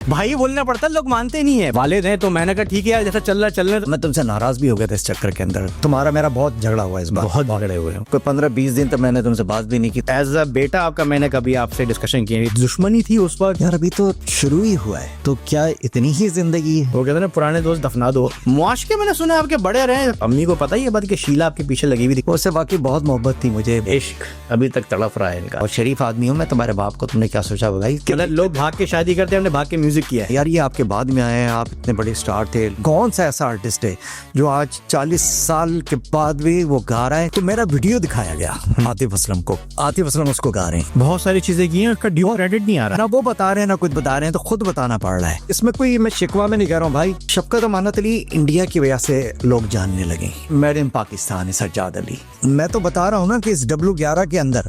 भाई बोलना पड़ता है, लोग मानते नहीं है। वालिद हैं तो मैंने कहा ठीक है यार, जैसा चल रहा चल रहा। मैं तुमसे नाराज भी हो गया था इस चक्कर के अंदर। तुम्हारा मेरा बहुत झगड़ा हुआ इस बार, बहुत झगड़े हुए हैं। कोई 15-20 दिन तक मैंने तुमसे बात भी नहीं की। एज अ बेटा आपका मैंने कभी आपसे डिस्कशन किया, दुश्मनी थी उस वक्त। यार अभी तो शुरू ही हुआ है, तो क्या इतनी ही जिंदगी है? वो कहते ना पुराने दोस्त दफना दो। मुआशके मैंने सुना आपके बड़े रहे, अम्मी को पता ही है बात कि शीला आपके पीछे लगी हुई थी। उससे वाकई बहुत मोहब्बत थी मुझे। इश्क अभी तक तड़प रहा है इनका। और शरीफ आदमी हूँ मैं। तुम्हारे बाप को तुमने क्या सोचा भाई? मतलब लोग भाग के शादी करते हैं, हमने भाग के म्यूजिक किया है। यार ये आपके बाद में आए हैं, आप इतने बड़े स्टार थे। कौन सा ऐसा आर्टिस्ट है जो आज 40 साल के बाद भी वो गा रहा है? तो मेरा वीडियो दिखाया गया आतिफ असलम को, आतिफ असलम उसको गा रहे हैं। बहुत सारी चीजें की हैं, उसका ड्यू क्रेडिट नहीं आ रहा। ना वो बता रहे हैं ना कुछ बता रहे हैं, तो खुद बताना पड़ रहा है। इसमें कोई मैं शिकवा में नहीं कह रहा हूँ भाई। शफकत अमानत अली इंडिया की वजह से लोग जानने लगे। मेड इन पाकिस्तान है सज्जाद अली। मैं तो बता रहा हूँ ना कि इस W11 के अंदर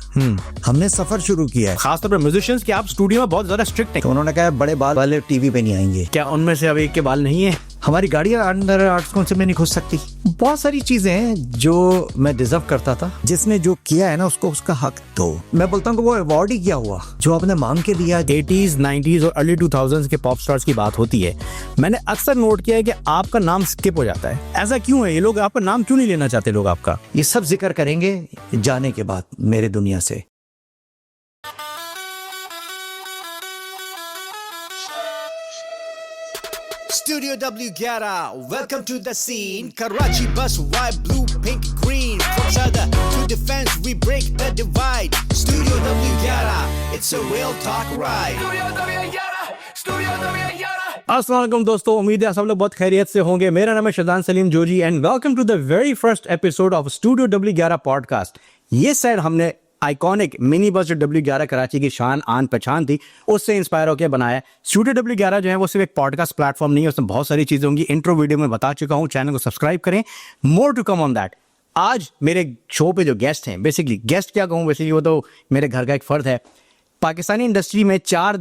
हमने सफर शुरू किया है। खासतौर पर म्यूजिशियंस के आप स्टूडियो में बहुत ज्यादा स्ट्रिक्ट हैं। तो उन्होंने कहा बड़े बाल वाले टीवी पे नहीं आएंगे। क्या उनमें से अब एक के बाल नहीं है? हमारी गाड़ियां अंडर आर्टिस्टों से में नहीं घुस सकती। बहुत सारी चीजें हैं जो मैं डिजर्व करता था। जिसने जो किया है ना उसको उसका हक दो। मैं बोलता हूँ कि वो अवार्ड ही किया हुआ जो आपने मांग के लिया। 80s, 90s और अर्ली 2000s के पॉप स्टार्स की बात होती है, मैंने अक्सर नोट किया है कि आपका नाम स्किप हो जाता है। ऐसा क्यों है? ये लोग आपका नाम क्यों नहीं लेना चाहते लोग आपका? ये सब जिक्र करेंगे जाने के बाद मेरे दुनिया से। Studio W11, welcome to the scene. Karachi bus, white, blue, pink, green. From Sada to defense, we break the divide. Studio W11, it's a real talk ride. Studio W11, Studio W11. अस्सलाम वालेकुम दोस्तों, उम्मीद है सब लोग बहुत खैरियत से होंगे। मेरा नाम है Shahjan Salim Joji and welcome to the very first episode of studio W11 podcast. ये साइड हमने आइकॉनिक मिनी बस जो W11 कराची की शान आन पहचान थी, उससे इंस्पायर होकर बनाया है। स्टूडियो W11 जो है वो सिर्फ एक पॉडकास्ट प्लेटफॉर्म नहीं है, उसमें बहुत सारी चीजें होंगी। इंट्रो वीडियो में बता चुका हूँ, चैनल को सब्सक्राइब करें। More to come on that. आज मेरे शो पे जो गेस्ट हैं, बेसिकली गेस्ट क्या कहूँ, बेसिकली वो तो मेरे घर का एक फर्द है। पाकिस्तानी इंडस्ट्री में 4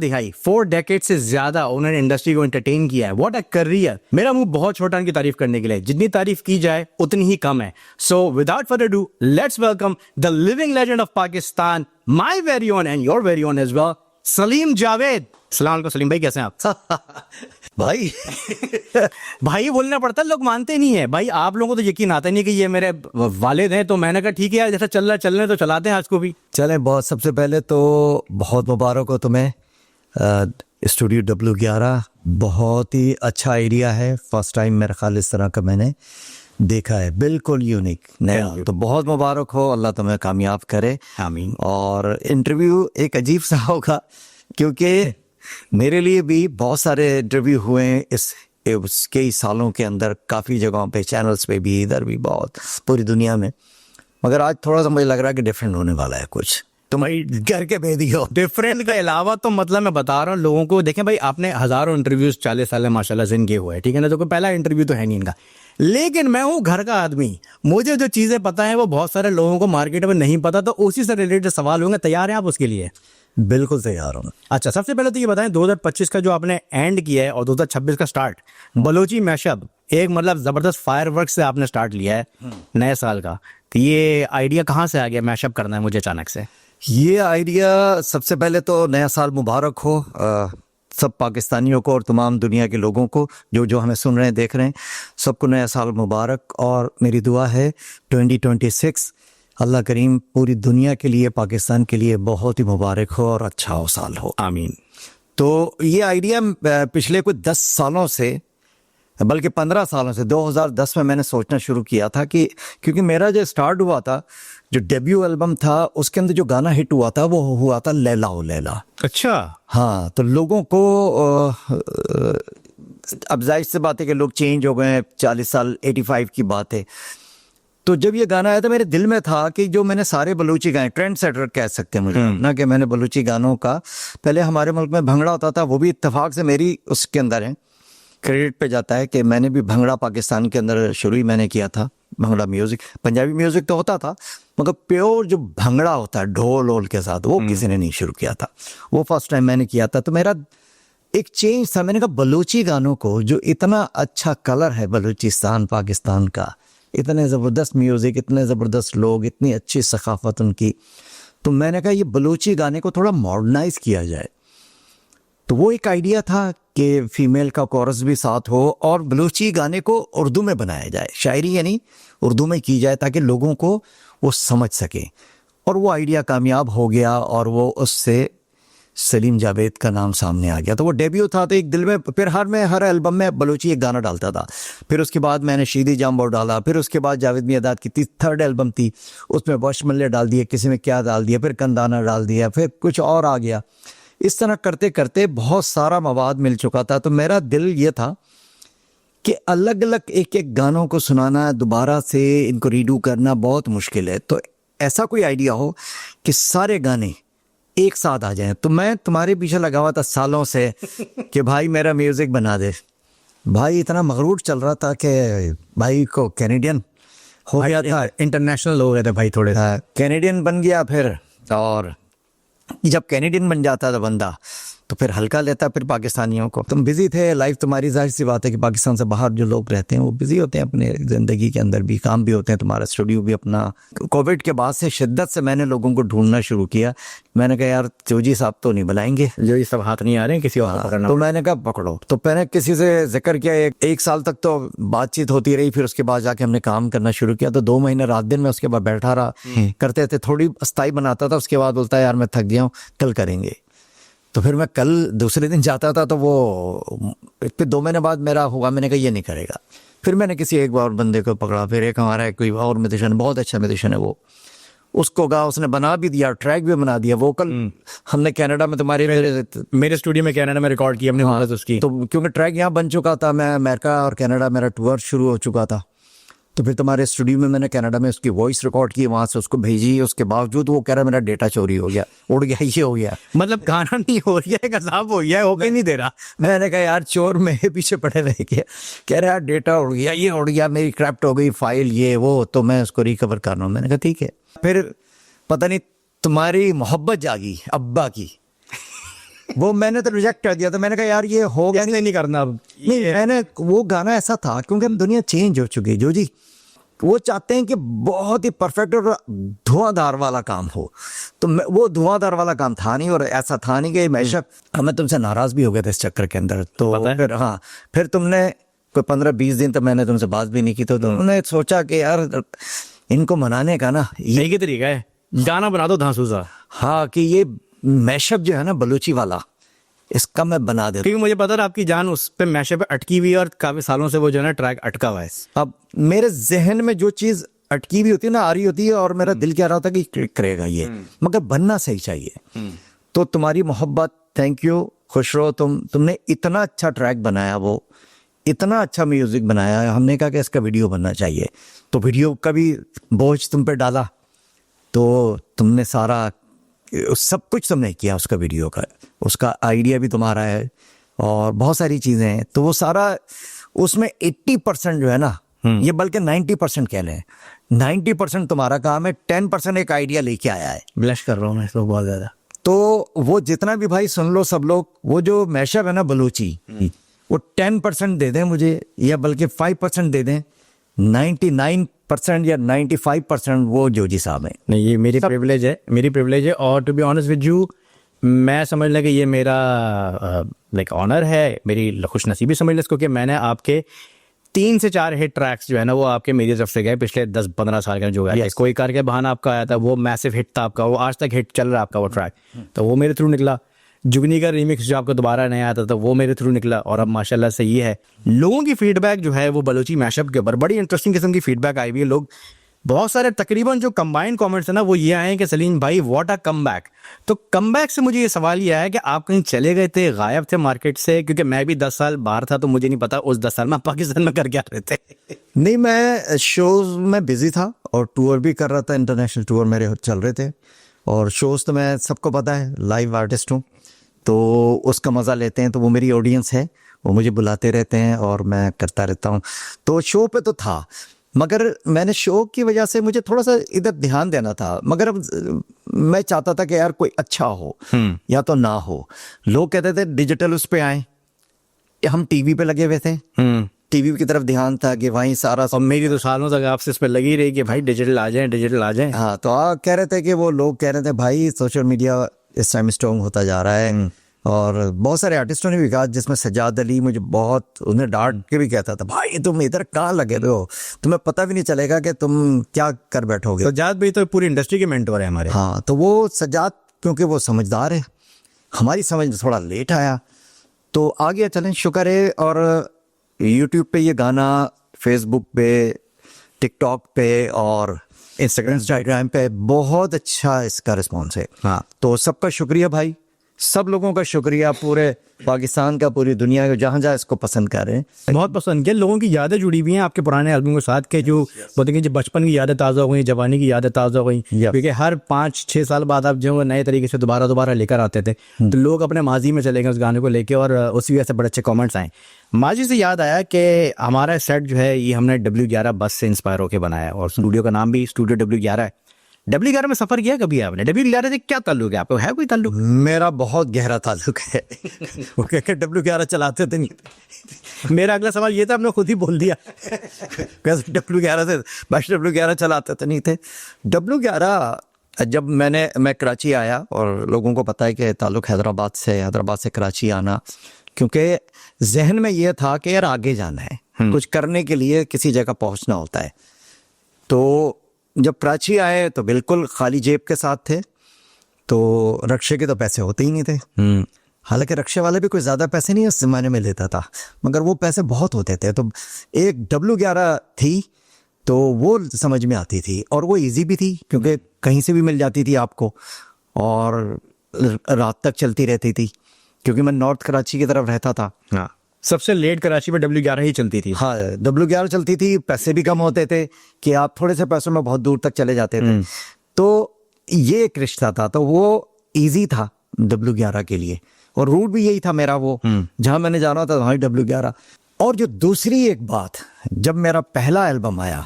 डेकेड से ज्यादा उन्होंने इंडस्ट्री को एंटरटेन किया है। What a career. मेरा मुंह बहुत छोटा उनकी तारीफ करने के लिए, जितनी तारीफ की जाए उतनी ही कम है। So without further do, let's welcome the living legend of Pakistan, my very own and your very own as well, Salim Javed. अस्सलाम वालेकुम सलीम भाई, कैसे हैं आप? भाई भाई बोलना पड़ता है, लोग मानते नहीं है। भाई आप लोगों को तो यकीन आता नहीं कि ये मेरे वालिद हैं, तो मैंने कहा ठीक है यार, जैसा चल रहा है तो चलाते हैं आज को भी। चले बहुत। सबसे पहले तो बहुत मुबारक हो तुम्हें। स्टूडियो W11 बहुत ही अच्छा एरिया है। फर्स्ट टाइम मेरे ख्याल इस तरह का मैंने देखा है, बिल्कुल यूनिक नया। तो बहुत मुबारक हो, अल्लाह तुम्हें कामयाब करे। आमीन। और इंटरव्यू एक अजीब सा होगा क्योंकि मेरे लिए भी बहुत सारे इंटरव्यू हुए हैं इस कई सालों के अंदर, काफ़ी जगहों पे, चैनल्स पे भी, इधर भी, बहुत पूरी दुनिया में। मगर आज थोड़ा सा मुझे लग रहा है कि डिफरेंट होने वाला है कुछ। तो भाई घर के भेदी हो। डिफरेंट के अलावा तो मतलब मैं बता रहा हूँ लोगों को, देखें भाई आपने हजारों इंटरव्यूज 40 साल माशाल्लाह से इनके हुए, ठीक है ना, तो कोई पहला इंटरव्यू तो है नहीं इनका। लेकिन मैं हूँ घर का आदमी, मुझे जो चीज़ें पता है वो बहुत सारे लोगों को मार्केट में नहीं पता, तो उसी से रिलेटेड सवाल होंगे। तैयार हैं आप उसके लिए? बिल्कुल तैयार हूँ। अच्छा, सबसे पहले तो ये बताएं 2025 का जो आपने एंड किया है और 2026 का स्टार्ट, बलोची मैशअप, एक मतलब जबरदस्त फायरवर्क से आपने स्टार्ट लिया है नए साल का। तो ये आइडिया कहाँ से आ गया मैशअप करना है मुझे अचानक से? ये आइडिया, सबसे पहले तो नया साल मुबारक हो सब पाकिस्तानियों को और तमाम दुनिया के लोगों को जो जो हमें सुन रहे हैं, देख रहे हैं, सबको नया साल मुबारक। और मेरी दुआ है 2026 अल्लाह करीम पूरी दुनिया के लिए, पाकिस्तान के लिए बहुत ही मुबारक हो और अच्छा हो साल हो। आमीन। तो ये आइडिया पिछले कुछ 10 सालों से, बल्कि 15 सालों से, 2010 में मैंने सोचना शुरू किया था कि क्योंकि मेरा जो स्टार्ट हुआ था, जो डेब्यू एल्बम था, उसके अंदर जो गाना हिट हुआ था वो हुआ था लैला ओ लैला। अच्छा। हाँ, तो लोगों को अब जाहिर सी बात है कि लोग चेंज हो गए हैं, 40 साल, 85 की बात है। तो जब ये गाना आया था मेरे दिल में था कि जो मैंने सारे बलूची गाए, ट्रेंड सेटर कह सकते हैं मुझे ना, कि मैंने बलूची गानों का, पहले हमारे मुल्क में भंगड़ा होता था, वो भी इत्तेफाक से मेरी उसके अंदर है, क्रेडिट पे जाता है कि मैंने भी भंगड़ा पाकिस्तान के अंदर शुरू ही मैंने किया था। भंगड़ा म्यूजिक, पंजाबी म्यूजिक तो होता था मगर प्योर जो भंगड़ा होता है ढोल वोल के साथ, वो किसी ने नहीं शुरू किया था, वो फर्स्ट टाइम मैंने किया था। तो मेरा एक चेंज था, मैंने कहा बलूची गानों को, जो इतना अच्छा कलर है बलूचिस्तान पाकिस्तान का, इतने ज़बरदस्त म्यूज़िक, इतने ज़बरदस्त लोग, इतनी अच्छी सकाफ़त उनकी, तो मैंने कहा ये बलूची गाने को थोड़ा मॉडर्नाइज किया जाए। तो वो एक आइडिया था कि फीमेल का कोरस भी साथ हो और बलूची गाने को उर्दू में बनाया जाए, शायरी यानी उर्दू में की जाए ताकि लोगों को वो समझ सके। और वो आइडिया कामयाब हो गया और वो उससे सलीम जावेद का नाम सामने आ गया। तो वो डेब्यू था, तो एक दिल में फिर हर एल्बम में बलूची एक गाना डालता था। फिर उसके बाद मैंने शीदी जाम्बो डाला, फिर उसके बाद जावेद मियादाद की थर्ड एल्बम थी, उसमें वशमल्ले डाल दिए, किसी में क्या डाल दिया, फिर कंदाना डाल दिया, फिर कुछ और आ गया। इस तरह करते करते बहुत सारा मवाद मिल चुका था। तो मेरा दिल ये था कि अलग अलग एक एक गानों को सुनाना, दोबारा से इनको रीडू करना बहुत मुश्किल है। तो ऐसा कोई आइडिया हो कि सारे गाने एक साथ आ जाएं। तो मैं तुम्हारे पीछे लगा हुआ था सालों से कि भाई मेरा म्यूजिक बना दे। भाई इतना मगरूर चल रहा था कि भाई को कैनेडियन हो गया था, इंटरनेशनल हो गए थे भाई थोड़े। कैनेडियन बन गया फिर। और जब कैनेडियन बन जाता था बंदा तो फिर हल्का लेता फिर पाकिस्तानियों को। तुम बिजी थे, लाइफ तुम्हारी, जाहिर सी बात है कि पाकिस्तान से बाहर जो लोग रहते हैं वो बिजी होते हैं अपने ज़िंदगी के अंदर भी, काम भी होते हैं, तुम्हारा स्टूडियो भी अपना। कोविड के बाद से शिद्दत से मैंने लोगों को ढूंढना शुरू किया। मैंने कहा यार जोजी साहब तो नहीं बुलाएंगे, जो ये सब हाथ नहीं आ रहे हैं, किसी और को पकड़ना। तो मैंने कहा पकड़ो। तो मैंने किसी से जिक्र किया, एक साल तक तो बातचीत होती रही। फिर उसके बाद जाके हमने काम करना शुरू किया। तो 2 महीने रात दिन में उसके बाद बैठा रहा, करते थे, थोड़ी अस्थाई बनाता था। उसके बाद बोलता है यार मैं थक गया हूँ, कल करेंगे। तो फिर मैं कल दूसरे दिन जाता था। तो वो फिर 2 महीने बाद मेरा हुआ, मैंने कहा ये नहीं करेगा। फिर मैंने किसी एक बार बंदे को पकड़ा, फिर एक हमारा कोई और म्यूजिशियन, बहुत अच्छा म्यूजिशियन है वो, उसको गा, उसने बना भी दिया, ट्रैक भी बना दिया। वोकल हमने कनाडा में तुम्हारे मेरे स्टूडियो में कनाडा में रिकॉर्ड किया हमने वहाँ से उसकी। तो क्योंकि ट्रैक यहाँ बन चुका था, मैं अमेरिका और कनाडा मेरा टूर शुरू हो चुका था। तो फिर तुम्हारे स्टूडियो में मैंने कनाडा में उसकी वॉइस रिकॉर्ड की, वहाँ से उसको भेजी। उसके बावजूद वो कह रहा मेरा डेटा चोरी हो गया, उड़ गया, ये हो गया। मतलब गाना नहीं हो गया है, गज़ाब हो गया है, होके नहीं दे रहा। मैंने कहा यार चोर मेरे पीछे पड़े रह गया। कह रहा यार डेटा उड़ गया, ये उड़ गया, मेरी क्रैप्ट हो गई फाइल, ये वो, तो मैं उसको रिकवर कर रहा हूँ। मैंने कहा ठीक है। फिर पता नहीं तुम्हारी मोहब्बत जागी अब्बा की, वो मैंने तो रिजेक्ट कर दिया था। मैंने कहा यार ये हो गया, नहीं करना अब। नहीं, मैंने वो गाना ऐसा था क्योंकि हम दुनिया चेंज हो चुकी है जो जी, वो चाहते हैं कि बहुत ही परफेक्ट और धुआंधार वाला काम हो। तो वो धुआंधार वाला काम था नहीं, और ऐसा था नहीं कि मैं तुमसे नाराज भी हो गया था इस चक्कर के अंदर। तो फिर हाँ, फिर तुमने कोई 15-20 दिन तक मैंने तुमसे बात भी नहीं की। तो तुमने सोचा कि यार इनको मनाने का ना यही के तरीका है, गाना बना दो धांसूसा। हाँ, कि ये मैशअप जो है ना बलूची वाला, इसका मैं बना देता। क्योंकि मुझे पता था आपकी जान उस पे मैशअप पे अटकी हुई है और काफी सालों से वो जो है ना ट्रैक अटका हुआ है। अब मेरे जहन में जो चीज अटकी हुई होती है ना, आ रही होती है, और मेरा दिल कह रहा होता है कि करेगा ये, मगर बनना सही चाहिए। तो तुम्हारी मोहब्बत, थैंक यू, खुश रहो। तुमने इतना अच्छा ट्रैक बनाया, वो इतना अच्छा म्यूजिक बनाया, हमने कहा कि इसका वीडियो बनना चाहिए। तो वीडियो का भी बोझ तुम पे डाला, तो तुमने सारा सब कुछ तुमने किया उसका वीडियो का, उसका आइडिया भी तुम्हारा है और बहुत सारी चीज़ें हैं। तो वो सारा उसमें 80% जो है ना, ये बल्कि 90% कह लें, 90% तुम्हारा काम है, 10% एक आइडिया लेके आया है। ब्लश कर रहा हूँ मैं इसको बहुत ज़्यादा। तो वो जितना भी भाई सुन लो सब लोग, वो जो मैशअप है ना बलूची, वो 10% दे दें मुझे, या बल्कि 5% दे दें। 99% या 95% वो जोजी साहब हैं। नहीं, ये मेरी प्रिविलेज है, मेरी प्रिविलेज है। और to be honest with you, मैं समझ लें कि ये मेरा लाइक ऑनर है, मेरी खुशनसीबी समझ लें इसको कि मैंने आपके 3 से 4 हिट ट्रैक्स जो है ना वो आपके मेरी तरफ से गए पिछले 10-15 साल के जो है। कोई करके बहाना आपका आया था, वो मैसिव हिट था आपका, वो आज तक हिट चल रहा है आपका वो ट्रैक, तो वो मेरे थ्रू निकला। जुगनी का रीमिक्स जो आपको दोबारा नया आता था वो मेरे थ्रू निकला, और अब माशाल्लाह से ये है। लोगों की फीडबैक जो है वो बलूची मैशअप के ऊपर बड़ी इंटरेस्टिंग किस्म की फीडबैक आई हुई है। लोग बहुत सारे तकरीबन जो कंबाइंड कमेंट्स है ना वो ये आए हैं कि सलीम भाई व्हाट अ कमबैक। तो कमबैक से मुझे ये सवाल ये आया कि आप कहीं चले गए थे, गायब थे मार्केट से, क्योंकि मैं भी 10 साल बाहर था, तो मुझे नहीं पता उस 10 साल में पाकिस्तान में कर क्या रहे थे। नहीं, मैं शोज में बिजी था और टूर भी कर रहा था, इंटरनेशनल टूर मेरे चल रहे थे। और शोज तो मैं सबको पता है, लाइव आर्टिस्ट हूँ, तो उसका मज़ा लेते हैं। तो वो मेरी ऑडियंस है, वो मुझे बुलाते रहते हैं और मैं करता रहता हूँ। तो शो पे तो था, मगर मैंने शो की वजह से मुझे थोड़ा सा इधर ध्यान देना था। मगर अब मैं चाहता था कि यार कोई अच्छा हो या तो ना हो। लोग कहते थे डिजिटल उस पे आए, हम टीवी पे लगे हुए थे, टीवी की तरफ ध्यान था कि वहीं सारा। और मेरी तो सालों तक आपसे इस पर लगी रही कि भाई डिजिटल आ जाए, डिजिटल आ जाए। हाँ, तो कह रहे थे कि वो लोग कह रहे थे भाई सोशल मीडिया इस टाइम स्ट्रॉन्ग होता जा रहा है, और बहुत सारे आर्टिस्टों ने भी कहा, जिसमें सजाद अली मुझे बहुत, उन्हें डांट के भी कहता था, भाई तुम इधर कहाँ लगे हुए हो, तुम्हें पता भी नहीं चलेगा कि तुम क्या कर बैठोगे। तो सज्जाद भाई तो पूरी इंडस्ट्री के मेंटोर है हमारे। हाँ, तो वो सज्जाद, क्योंकि वो समझदार है, हमारी समझ में थोड़ा लेट आया, तो आ गया, चलें शुक्र है। और यूट्यूब पे ये गाना, फेसबुक पे, टिकटॉक पे और इंस्टाग्राम पे बहुत अच्छा इसका रिस्पॉन्स है। हाँ, तो सबका शुक्रिया भाई, सब लोगों का शुक्रिया, पूरे पाकिस्तान का, पूरी दुनिया का, जहाँ जहाँ इसको पसंद कर रहे हैं। बहुत पसंद किया। लोगों की यादें जुड़ी हुई हैं आपके पुराने एल्बम के साथ, के जो बोलते हैं कि जो बचपन की यादें ताज़ा हो गई, जवानी की यादें ताज़ा हो गई, क्योंकि हर 5-6 साल बाद आप जो नए तरीके से दोबारा लेकर आते थे, तो लोग अपने माजी में चले गए उस गाने को लेके, और उसी वजह से बड़े अच्छे कमेंट्स आए। माजी से याद आया कि हमारा सेट जो है ये हमने W11 बस से इंस्पायर होकर बनाया है, और स्टूडियो का नाम भी स्टूडियो W11 है। W11 में सफर किया कभी आपने? W11 से क्या ताल्लुक है आपको, है कोई ताल्लुक? मेरा बहुत गहरा ताल्लुक है। वो कहकर W11 चलाते थे नहीं। मेरा अगला सवाल ये था, आपने खुद ही बोल दिया। W11 से बस W11 चलाते थे नहीं थे। W11 जब मैं कराची आया, और लोगों को पता है कि ताल्लुक हैदराबाद से कराची आना, क्योंकि जहन में ये था कि यार आगे जाना है, कुछ करने के लिए किसी जगह पहुंचना होता है। तो जब कराची आए तो बिल्कुल खाली जेब के साथ थे, तो रक्शे के तो पैसे होते ही नहीं थे। हालांकि रक्शे वाले भी कोई ज़्यादा पैसे नहीं उस ज़माने में लेता था, मगर वो पैसे बहुत होते थे। तो एक W11 थी, तो वो समझ में आती थी, और वो इजी भी थी, क्योंकि कहीं से भी मिल जाती थी आपको, और रात तक चलती रहती थी, क्योंकि मैं नॉर्थ कराची की तरफ रहता था। हाँ, सबसे लेट कराची में W11 ही चलती थी। हाँ, W11 चलती थी, पैसे भी कम होते थे कि आप थोड़े से पैसों में बहुत दूर तक चले जाते थे। तो ये एक रिश्ता था, तो वो इजी था W11 के लिए, और रूट भी यही था मेरा, वो जहाँ मैंने जाना था वहीं W11। और जो दूसरी एक बात, जब मेरा पहला एल्बम आया,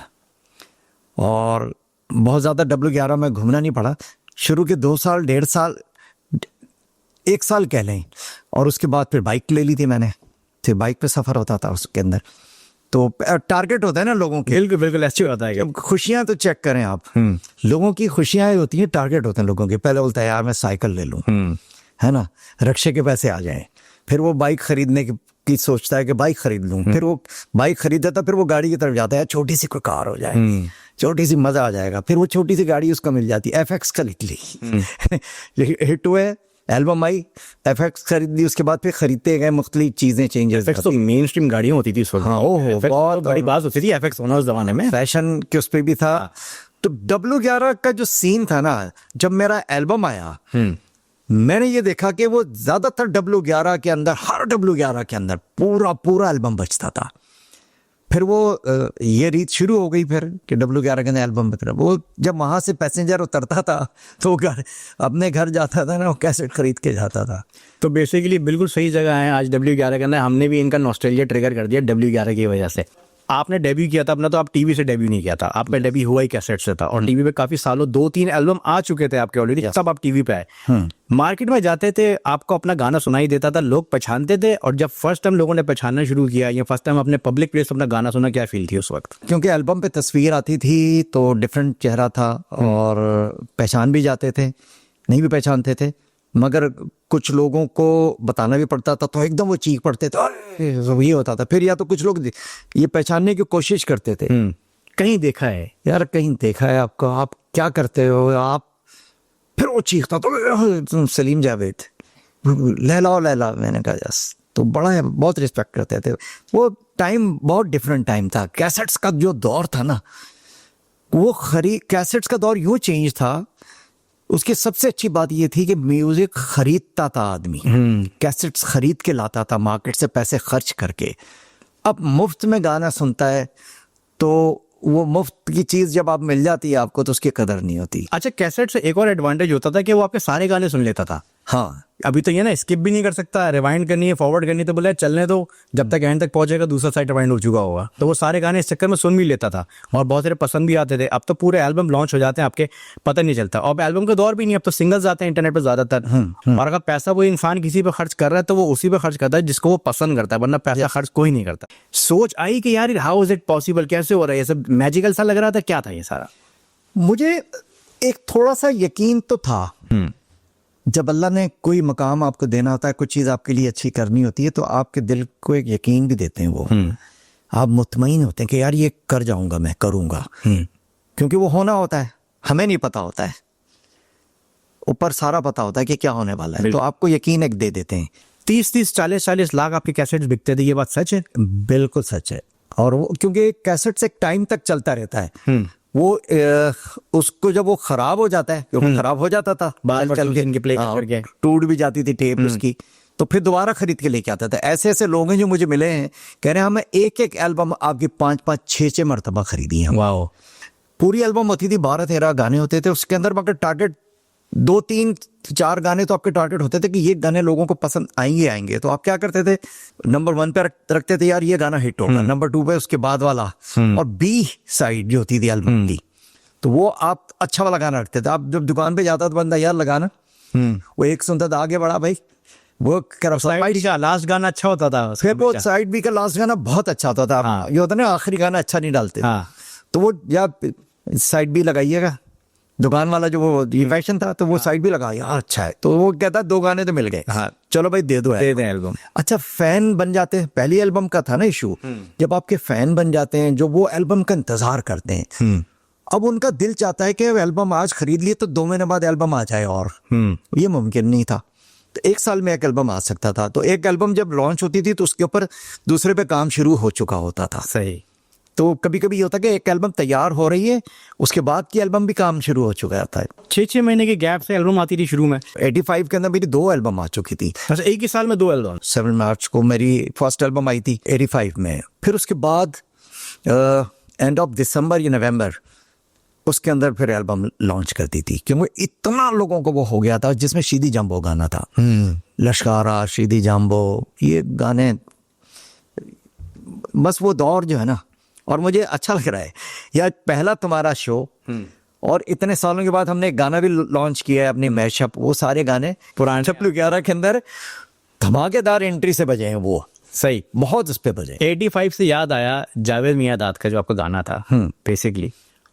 और बहुत ज़्यादा W11 में घूमना नहीं पड़ा, शुरू के 2 साल, 1.5 साल, 1 साल कह लें, और उसके बाद फिर बाइक ले ली थी मैंने, फिर बाइक पे सफ़र होता था उसके अंदर। तो टारगेट होता है ना लोगों के, बिल्कुल बिल्कुल ऐसे होता है। अब खुशियां तो चेक करें आप, लोगों की खुशियां होती हैं, टारगेट होते हैं लोगों के। पहले बोलता है यार मैं साइकिल ले लूं, है ना, रक्शे के पैसे आ जाएं, फिर वो बाइक खरीदने की सोचता है कि बाइक खरीद लूं, फिर वो बाइक खरीदता था, फिर वो गाड़ी की तरफ जाता है, छोटी सी कोई कार हो जाए, छोटी सी, मजा आ जाएगा। फिर वो छोटी सी गाड़ी उसको मिल जाती, FX का लिख ली, हिट हुए, एल्बम आई, FX खरीद ली, उसके बाद फिर खरीदते गए मुख्तलिफ चीजें, चेंजेस। FX तो मेन स्ट्रीम गाड़ियाँ होती थी उस वक्त। हाँ, ओहो, FX बहुत बड़ी बात होती थी FX होना उस जमाने में, फैशन के उस पर भी था। तो W11 का जो सीन था ना, जब मेरा एल्बम आया, मैंने ये देखा कि वो ज्यादातर W11 के अंदर, हर W11 के अंदर पूरा एल्बम बचता था। फिर वो ये रीत शुरू हो गई फिर कि W11 के अंदर एल्बम बच रहा। वो जब वहां से पैसेंजर उतरता था तो अपने घर जाता था ना, वो कैसेट खरीद के जाता था। तो बेसिकली बिल्कुल सही जगह है आज W11 के अंदर। हमने भी इनका नॉस्टैल्जिया ट्रिगर कर दिया W11 की वजह से। आपने डेब्यू किया था अपना, तो आप टीवी से डेब्यू नहीं किया था, आपका डेब्यू हुआ ही कैसेट से था, और टीवी पे काफी सालों 2-3 एल्बम आ चुके थे आपके ऑलरेडी, सब आप टीवी पे आए। मार्केट में जाते थे, आपको अपना गाना सुनाई देता था, लोग पहचानते थे, और जब फर्स्ट टाइम लोगों ने पहचानना शुरू किया, या फर्स्ट टाइम अपने पब्लिक प्लेस अपना गाना सुना, क्या फील थी उस वक्त? क्योंकि एल्बम पे तस्वीर आती थी तो डिफरेंट चेहरा था, और पहचान भी जाते थे, नहीं भी पहचानते थे, मगर कुछ लोगों को बताना भी पड़ता था, तो एकदम वो चीख पड़ते थे, तो ये होता था। फिर या तो कुछ लोग ये पहचानने की कोशिश करते थे, कहीं देखा है यार, कहीं देखा है आपको, आप क्या करते हो आप, फिर वो चीखता तो सलीम जावेद, लैला लैला, मैंने कहा यस। तो बहुत रिस्पेक्ट करते थे। वो टाइम बहुत डिफरेंट टाइम था। कैसेट्स का जो दौर था ना, वो कैसेट्स का दौर यूं चेंज था। उसकी सबसे अच्छी बात ये थी कि म्यूजिक खरीदता था आदमी, कैसेट्स खरीद के लाता था मार्केट से पैसे खर्च करके। अब मुफ्त में गाना सुनता है, तो वो मुफ्त की चीज जब आप मिल जाती है आपको, तो उसकी कदर नहीं होती। अच्छा, कैसेट से एक और एडवांटेज होता था कि वो आपके सारे गाने सुन लेता था। हाँ, अभी तो ये ना स्किप भी नहीं कर सकता, रिवाइंड करनी है, फॉरवर्ड करनी है, तो बोले चलने दो, जब तक एंड तक पहुंचेगा दूसरा साइड रिवाइंड हो चुका होगा। तो वो सारे गाने इस चक्कर में सुन भी लेता था, और बहुत सारे पसंद भी आते थे। अब तो पूरे एल्बम लॉन्च हो जाते हैं आपके, पता नहीं चलता। अब एल्बम का दौर भी नहीं, अब तो सिंगल्स आते हैं इंटरनेट पर ज्यादातर। और अगर पैसा वो इंसान किसी पे खर्च कर रहा है, तो वो उसी पे खर्च करता है जिसको वो पसंद करता है, वरना पैसा खर्च कोई नहीं करता। सोच आई कि यार हाउ इज इट पॉसिबल, कैसे हो रहा है ये सब, मैजिकल सा लग रहा था, क्या था ये सारा? मुझे एक थोड़ा सा यकीन तो था, जब अल्लाह ने कोई मकाम आपको देना होता है, कुछ चीज़ आपके लिए अच्छी करनी होती है, तो आपके दिल को एक यकीन भी देते हैं वो। आप मुतमईन होते हैं कि यार ये कर जाऊंगा, मैं करूंगा, क्योंकि वो होना होता है, हमें नहीं पता होता है, ऊपर सारा पता होता है कि क्या होने वाला है, तो आपको यकीन एक दे देते हैं। 30-30, 40-40 लाख आपके कैसेट्स बिकते थे, ये बात सच है? बिल्कुल सच है। और वो क्योंकि कैसेट से एक टाइम तक चलता रहता है, वो उसको जब वो खराब हो जाता है, क्योंकि खराब हो जाता था बार-बार चल के, इनके play हाँ, करके। टूट भी जाती थी टेप उसकी, तो फिर दोबारा खरीद के लेके आता था। ऐसे ऐसे लोग हैं जो मुझे मिले हैं, कह रहे हैं हमें एक एक एल्बम आपकी 5-5, 6-6 मरतबा खरीदी है। वाओ। पूरी एल्बम होती थी, 12-13 गाने होते थे उसके अंदर, मगर टारगेट 2-3-4 गाने तो आपके टारगेट होते थे कि ये गाने लोगों को पसंद आएंगे। तो आप क्या करते थे, नंबर 1 पे रखते थे, यार ये गाना हिट होगा, नंबर 2 पे उसके बाद वाला, और बी साइड जो होती थी एल्बम की, तो वो आप अच्छा वाला गाना रखते थे। आप जब दुकान पे जाता था बंदा, यार लगाना, वो एक सुनता था, आगे बढ़ा भाई, वो साइड का लास्ट गाना अच्छा होता था, फिर वो साइड बी का लास्ट गाना बहुत अच्छा होता था। हाँ। ये होता ना आखिरी गाना अच्छा नहीं डालते, हाँ। तो वो या साइड बी लगाइएगा, दुकान वाला जो वो फैशन था, तो वो साइड भी लगा, यार अच्छा है, तो वो कहता 2 गाने तो मिल गए, हाँ, चलो भाई दे दो एल्बम। अच्छा, फैन बन जाते हैं, पहली एल्बम का था ना इशू, जब आपके फैन बन जाते हैं जो वो एल्बम का इंतजार करते हैं, अब उनका दिल चाहता है कि एल्बम आज खरीद लिए तो 2 महीने बाद एल्बम आ जाए, और ये मुमकिन नहीं था। तो 1 साल में एक एल्बम आ सकता था, तो एक एल्बम जब लॉन्च होती थी तो उसके ऊपर दूसरे पे काम शुरू हो चुका होता था। सही। तो कभी कभी ये होता है कि एक एल्बम तैयार हो रही है, उसके बाद की एल्बम भी काम शुरू हो चुका था। 6-6 महीने के गैप से एल्बम आती थी शुरू में। 85 के अंदर मेरी 2 एल्बम आ चुकी थी। अच्छा, एक ही साल में 2 एल्बम। 7 मार्च को मेरी फर्स्ट एल्बम आई थी 85 में, फिर उसके बाद एंड ऑफ दिसंबर या नवंबर उसके अंदर फिर एल्बम लॉन्च कर दी थी, क्योंकि इतना लोगों को वो हो गया था, जिसमें शीदी जंबो गाना था, लश्कारा, शीदी जंबो, ये गाने, बस वो दौर जो है ना। और मुझे अच्छा लग रहा है यार, पहला तुम्हारा शो, और इतने सालों के बाद हमने एक गाना भी लॉन्च किया है अपनी मैशअप, वो सारे गाने पुराने WGR के अंदर धमाकेदार एंट्री से बजे हैं, वो सही बहुत उस पे बजे। 85 से याद आया जावेद मियादाद का जो आपका गाना था, बेसिकली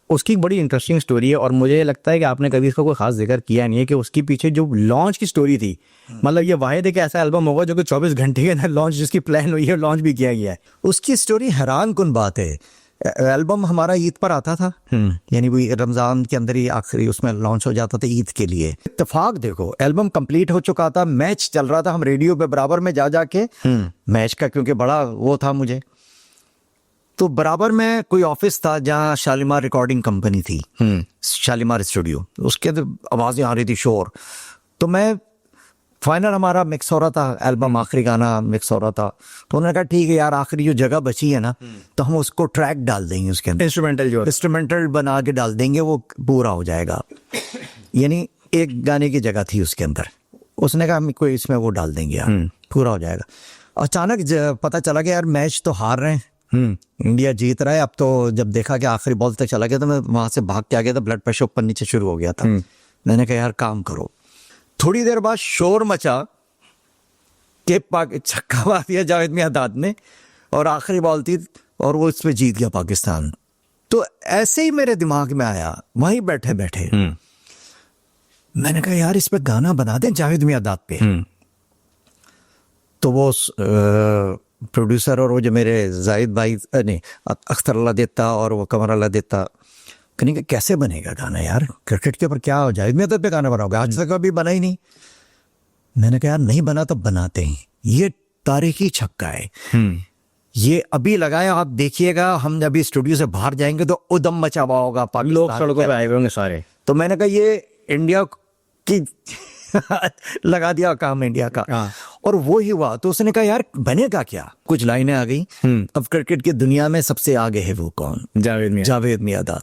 उसकी एक बड़ी इंटरेस्टिंग स्टोरी है, और मुझे लगता है कि आपने कभी इसका कोई खास जिक्र किया नहीं है कि उसके पीछे जो लॉन्च की स्टोरी थी, मतलब ये वाहिद है कि ऐसा एल्बम होगा जो कि 24 घंटे के अंदर लॉन्च, जिसकी प्लान हुई है, लॉन्च भी किया गया है। उसकी स्टोरी हैरान कुन बात है। एल्बम हमारा ईद पर आता था, यानी वो रमजान के अंदर ही आखिरी उसमें लॉन्च हो जाता था ईद के लिए। इत्तेफाक देखो, एल्बम कंप्लीट हो चुका था, मैच चल रहा था, हम रेडियो पे बराबर में जा जाके मैच का, क्योंकि बड़ा वो था मुझे, तो बराबर में कोई ऑफिस था जहाँ शालीमार रिकॉर्डिंग कंपनी थी, शालीमार स्टूडियो, उसके आवाजें आ रही थी, शोर। तो मैं फाइनल हमारा मिक्स हो रहा था, एल्बम आखिरी गाना मिक्स हो रहा था, तो उन्होंने कहा ठीक है यार, आखिरी जो जगह बची है ना, तो हम उसको ट्रैक डाल देंगे, उसके अंदर इंस्ट्रूमेंटल बना के डाल देंगे, वो पूरा हो जाएगा। यानी एक गाने की जगह थी उसके अंदर, उसने कहा हम कोई इसमें वो डाल देंगे यार, पूरा हो जाएगा। अचानक पता चला कि यार मैच तो हार रहे हैं, इंडिया जीत रहा है। अब तो जब देखा कि आखिरी बॉल तक चला गया, तो मैं वहां से भाग के आ गया था, ब्लड प्रेशर ऊपर नीचे शुरू हो गया था। मैंने कहा यार काम करो। थोड़ी देर बाद शोर मचा कि छक्का मार दिया जावेद मियादाद ने, और आखिरी बॉल थी, और वो इसमें जीत गया पाकिस्तान। तो ऐसे ही मेरे दिमाग में आया, वहीं बैठे बैठे मैंने कहा यार इस पे गाना बना दें जावेद मियादाद पे। तो वो प्रोड्यूसर और वो जो मेरे जाहिद भाई, नहीं अख्तर अल्लाह देता और वो कमर अल्लाह देता, कहने कैसे बनेगा गाना यार, क्रिकेट के ऊपर क्या हो जाए, मैं तो पे गाना बनाऊंगा, आज तक कभी बना ही नहीं। मैंने कहा यार नहीं बना तो बनाते हैं, ये तारीखी छक्का है, ये अभी लगाया, आप देखिएगा, हम जब स्टूडियो से बाहर जाएंगे तो उदम मचा हुआ होगा, लोग सड़कों पे आए हुए होंगे सारे। तो मैंने कहा ये इंडिया की लगा दिया काम इंडिया का। और वो ही हुआ। तो उसने कहा यार बनेगा क्या, कुछ लाइनें आ गई, अब क्रिकेट की दुनिया में सबसे आगे है वो कौन, जावेद मियादाद।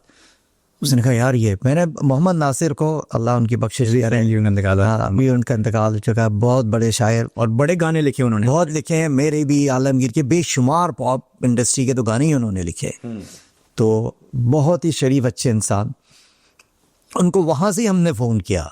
उसने कहा यार ये, मैंने मोहम्मद नासिर को, अल्लाह उनकी बख्शिश अभी उनका इंतकाल हो चुका है, बहुत बड़े शायर और बड़े गाने लिखे उन्होंने, बहुत लिखे हैं, मेरे भी, आलमगीर के, बेशुमार पॉप इंडस्ट्री के तो गाने ही उन्होंने लिखे। तो बहुत ही शरीफ अच्छे इंसान। उनको वहां से हमने फोन किया,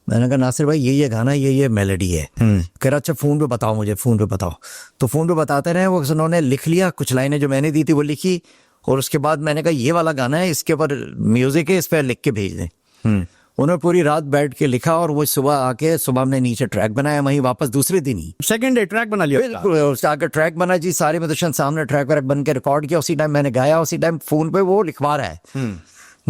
मैंने कहा नासिर भाई ये गाना, ये मेलोडी है। कह रहा अच्छा फोन पे बताओ मुझे, फोन पे बताओ। तो फोन पे बताते रहे वो, उन्होंने लिख लिया, कुछ लाइनें जो मैंने दी थी वो लिखी, और उसके बाद मैंने कहा ये वाला गाना है, इसके ऊपर म्यूजिक है, इस पर लिख के भेज दें। उन्होंने पूरी रात बैठ के लिखा और वो सुबह आके सुबह हमने नीचे ट्रैक बनाया, वहीं वापस दूसरे दिन ही सेकंड डे ट्रैक बना लिया उसका। बिल्कुल उससे आके ट्रैक बना जी, सारे म्यूजिशियन सामने ट्रैक वैक बन के रिकॉर्ड किया, उसी टाइम मैंने गाया, उसी टाइम फोन पे वो लिखवा रहा है,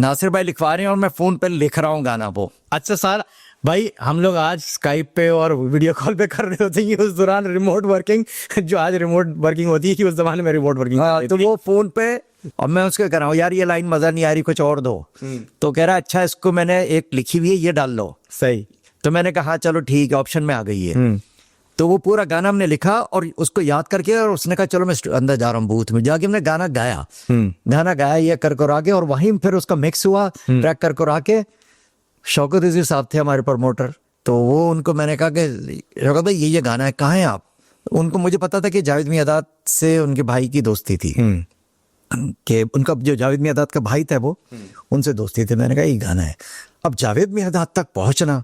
नासिर भाई लिखवा रहे हैं और मैं फोन पे लिख रहा हूँ गाना वो। अच्छा सर, भाई हम लोग आज स्काइप पे और वीडियो कॉल पे कर रहे होते हैं, उस दौरान रिमोट वर्किंग, जो आज रिमोट वर्किंग होती है कि उस जमाने में रिमोट वर्किंग। हाँ, तो वो फोन पे, अब मैं उसके कह रहा हूँ यार ये लाइन मजा नहीं आ रही, कुछ और दो। तो कह रहा अच्छा इसको मैंने एक लिखी हुई है ये डाल लो। सही। तो मैंने कहा चलो ठीक है, ऑप्शन में आ गई है। तो वो पूरा गाना हमने लिखा और उसको याद करके, और उसने कहा चलो मैं अंदर जा रहा हूँ बूथ में, जाके हमने गाना गाया, गाना गाया ये कर आके, और वहीं फिर उसका मिक्स हुआ ट्रैक कर आके। शौकत इजी साहब थे हमारे प्रमोटर, तो वो उनको मैंने कहा कि शौकत भाई ये गाना है, कहाँ हैं आप? उनको मुझे पता था कि जावेद मियादाद से उनके भाई की दोस्ती थी, कि उनका जो जावेद मियादाद का भाई था वो, उनसे दोस्ती थी। मैंने कहा ये गाना है। अब जावेद मियादाद तक पहुंचना,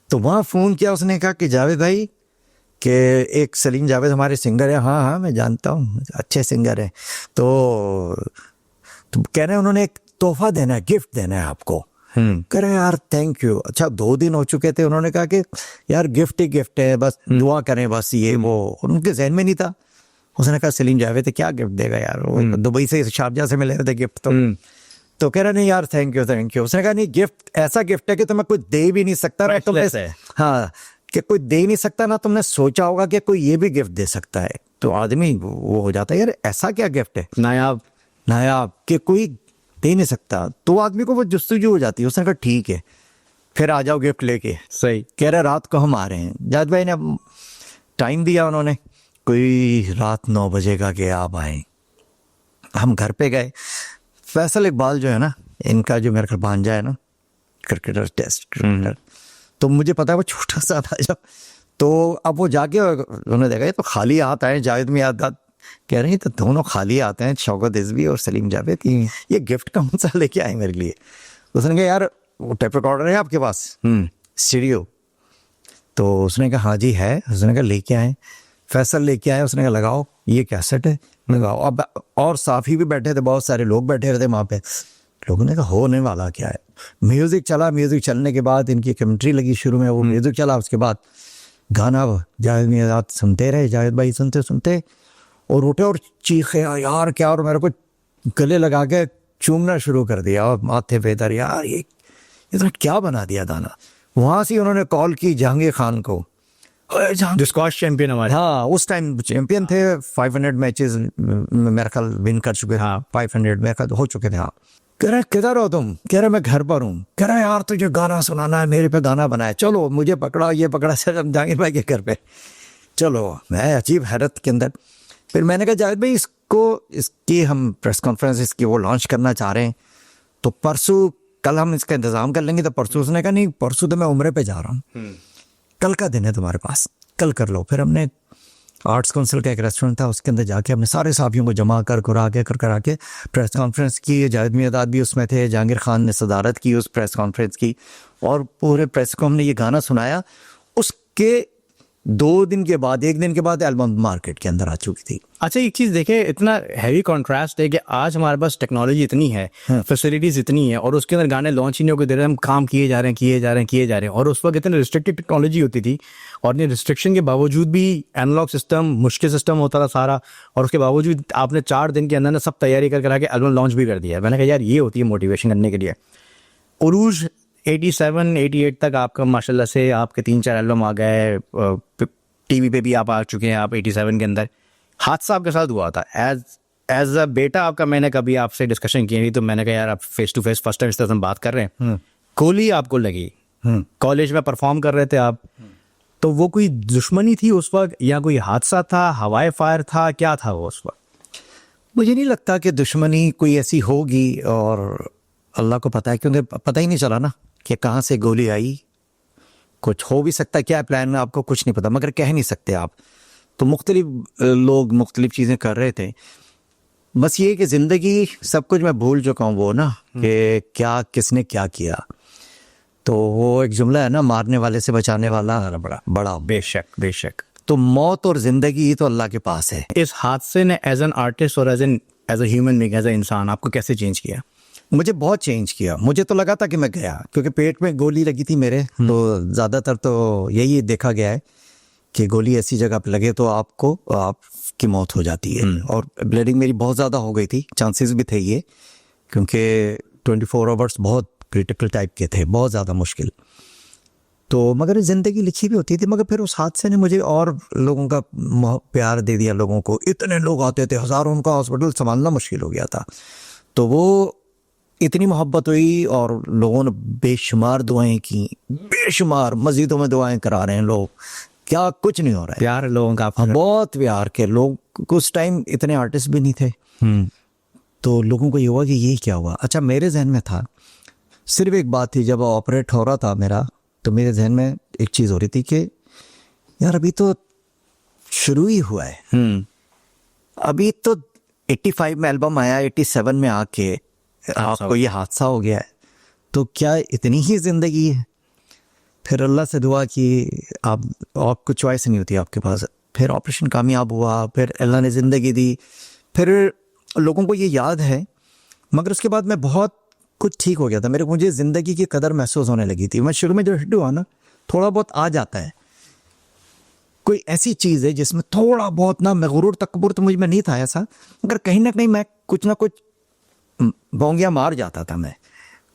तो वहाँ फोन किया, उसने कहा कि जावेद भाई कि एक सलीम जावेद हमारे सिंगर है। हाँ हाँ मैं जानता हूँ, अच्छे सिंगर है। तो कह रहे हैं उन्होंने एक तोहफा देना है, गिफ्ट देना है आपको। कह रहे यार थैंक यू। अच्छा 2 दिन हो चुके थे, उन्होंने कहा कि यार गिफ्ट ही गिफ्ट है, बस दुआ करें बस, ये वो उनके जहन में नहीं था। उसने कहा सलीम जावेद क्या गिफ्ट देगा यार, वो दुबई से शारजा से मिले थे गिफ्ट। तो कह रहा नहीं यार थैंक यू। उसने कहा नहीं गिफ्ट ऐसा गिफ्ट है कि तुम्हें कोई दे भी नहीं सकता ना, तुम हाँ कि कोई दे नहीं सकता ना, तुमने सोचा होगा कि कोई ये भी गिफ्ट दे सकता है। तो आदमी वो हो जाता है यार ऐसा क्या गिफ्ट है नायाब कि कोई दे नहीं सकता, तो आदमी को वो जुस्तजू हो जाती है। उसने कहा ठीक है फिर आ जाओ गिफ्ट लेके। सही। कह रहा रात को हम आ रहे हैं। जावेद भाई ने टाइम दिया, उन्होंने कोई रात 9 बजे का कि आप आए। हम घर पे गए। फैसल इकबाल जो है ना, इनका जो मेरा भांजा है ना, क्रिकेटर, टेस्ट क्रिकेटर, तो मुझे पता है वो छोटा सा था जब, तो अब वो जाके उन्होंने देखा ये तो खाली हाथ आए जावेद मियादाद। कह रहे हैं तो दोनों खाली आते हैं, शौकत रिजवी और सलीम जावेद, ये गिफ्ट कौन सा लेके आए मेरे लिए? उसने कहा यार वो टेप रिकॉर्डर है आपके पास, स्टीरियो? तो उसने कहा हाँ जी है। उसने कहा लेके आए। फैसल लेके आए। उसने कहा लगाओ ये कैसेट है, लगाओ। अब और साफी भी बैठे थे, बहुत सारे लोग बैठे रहते वहाँ पे। लोगों ने कहा होने वाला क्या है। म्यूजिक चला, म्यूजिक चलने के बाद इनकी कमेंट्री लगी शुरू में, वो म्यूजिक चला, उसके बाद गाना जावेद मियादाद सुनते रहे, जावेद भाई सुनते सुनते और उठे और चीखे यार क्या, और मेरे को गले लगा के चूमना शुरू कर दिया और माथे पे दर, यार ये तो क्या बना दिया गाना। वहाँ से उन्होंने कॉल की जहांगीर खान को, जो स्कॉश चैंपियन हमारे। हाँ उस टाइम चैंपियन थे, 500 मैचेस मेरे ख्याल विन कर चुके। हाँ 500 मेरे ख्याल हो चुके थे। हाँ कह रहे किधर हो तुम? कह रहे मैं घर पर हूँ। कह रहे यार तुझे गाना सुनाना है, मेरे पे गाना बनाया, चलो मुझे पकड़ा, ये पकड़ा, सर हम जहांगीर भाई के घर पे चलो। मैं अजीब हैरत के अंदर। फिर मैंने कहा जावेद भाई इसकी हम प्रेस कॉन्फ्रेंस इसकी वो लॉन्च करना चाह रहे हैं, तो परसों कल हम इसका इंतजाम कर लेंगे। तो परसों उसने कहा नहीं परसों तो मैं उम्रे पे जा रहा हूँ, कल का दिन है तुम्हारे पास, कल कर लो। फिर हमने आर्ट्स काउंसिल का एक रेस्टोरेंट था, उसके अंदर जाके हमने सारे साथियों को जमा कर के प्रेस कॉन्फ्रेंस की। जावेद मियादाद भी उसमें थे, जहांगीर खान ने सदारत की उस प्रेस कॉन्फ्रेंस की, और पूरे प्रेस को हमने ये गाना सुनाया। उसके 2 दिन के बाद, 1 दिन के बाद एल्बम मार्केट के अंदर आ चुकी थी। अच्छा एक चीज देखे, इतना हैवी कॉन्ट्रास्ट है कि आज हमारे पास टेक्नोलॉजी इतनी है, फैसिलिटीज इतनी है, और उसके अंदर गाने लॉन्च ही नहीं होकर दे रहे, हम काम किए जा रहे हैं। और उस वक्त इतनी रिस्ट्रिक्टेड टेक्नोलॉजी होती थी, और ये रिस्ट्रिक्शन के बावजूद भी एनालॉग सिस्टम, मुश्किल सिस्टम होता था सारा, और उसके बावजूद आपने 4 दिन के अंदर ना सब तैयारी करके एल्बम लॉन्च भी कर दिया। मैंने कहा यार ये होती है मोटिवेशन करने के लिए। उरूज 87-88 तक आपका माशाल्लाह से आपके 3-4 एल्बम आ गए, टीवी पे भी आप आ चुके हैं। आप 87 के अंदर हादसा आपके साथ हुआ था एज अ बेटा आपका। मैंने कभी आपसे डिस्कशन की नहीं, तो मैंने कहा यार आप face to face first time इस तरह हम बात कर रहे हैं। गोली आपको लगी, कॉलेज में परफॉर्म कर रहे थे आप, तो वो कोई दुश्मनी थी उस वक्त, या कोई हादसा था, हवाई फायर था, क्या था वो उस वक्त? मुझे नहीं लगता कि दुश्मनी कोई ऐसी होगी, और अल्लाह को पता है, क्योंकि पता ही नहीं चला ना कि कहाँ से गोली आई। कुछ हो भी सकता है, क्या प्लान में आपको कुछ नहीं पता, मगर कह नहीं सकते आप। तो मुख्तलिफ लोग मुख्तलिफ चीज़ें कर रहे थे। बस ये कि ज़िंदगी सब कुछ मैं भूल चुका हूँ वो ना, कि क्या किसने क्या किया। तो वो एक जुमला है ना, मारने वाले से बचाने वाला बड़ा। बेशक। तो मौत और ज़िंदगी तो अल्लाह के पास है। इस हादसे ने एज एन आर्टिस्ट और as a human being, as a इंसान, आपको कैसे चेंज किया? मुझे बहुत चेंज किया। मुझे तो लगा था कि मैं गया, क्योंकि पेट में गोली लगी थी मेरे, तो ज़्यादातर तो यही देखा गया है कि गोली ऐसी जगह पे लगे तो आपकी मौत हो जाती है। और ब्लीडिंग मेरी बहुत ज़्यादा हो गई थी, चांसेस भी थे ये, क्योंकि 24 आवर्स बहुत क्रिटिकल टाइप के थे, बहुत ज़्यादा मुश्किल। तो मगर ज़िंदगी लिखी भी होती थी। मगर फिर उस हादसे ने मुझे और लोगों का प्यार दे दिया। लोगों को इतने लोग आते थे, हज़ारों, उनका हॉस्पिटल संभालना मुश्किल हो गया था। तो वो इतनी मोहब्बत हुई और लोगों ने बेशुमार दुआएं की, बेशुमार मस्जिदों में दुआएं करा रहे हैं लोग, क्या कुछ नहीं हो रहा है। प्यार है लोगों का। हाँ, बहुत प्यार के लोग। उस टाइम इतने आर्टिस्ट भी नहीं थे, तो लोगों को ये हुआ कि ये क्या हुआ। अच्छा, मेरे जहन में था सिर्फ एक बात थी, जब ऑपरेट हो रहा था मेरा, तो मेरे जहन में एक चीज़ हो रही थी कि यार अभी तो शुरू ही हुआ है। अभी तो 85 में एल्बम आया, 87 में आके आपको ये हादसा हो गया है, तो क्या इतनी ही ज़िंदगी है। फिर अल्लाह से दुआ की, आपको चॉइस नहीं होती आपके पास। फिर ऑपरेशन कामयाब हुआ, फिर अल्लाह ने ज़िंदगी दी, फिर लोगों को ये याद है। मगर उसके बाद मैं बहुत कुछ ठीक हो गया था। मुझे ज़िंदगी की कदर महसूस होने लगी थी। मैं शुरू में जो हिट हुआ ना, थोड़ा बहुत आ जाता है, कोई ऐसी चीज़ है जिसमें थोड़ा बहुत ना, मैं गुरूर तकब्बुर तो मुझ में नहीं था ऐसा, मगर कहीं ना कहीं मैं कुछ ना कुछ बोंगिया मार जाता था मैं।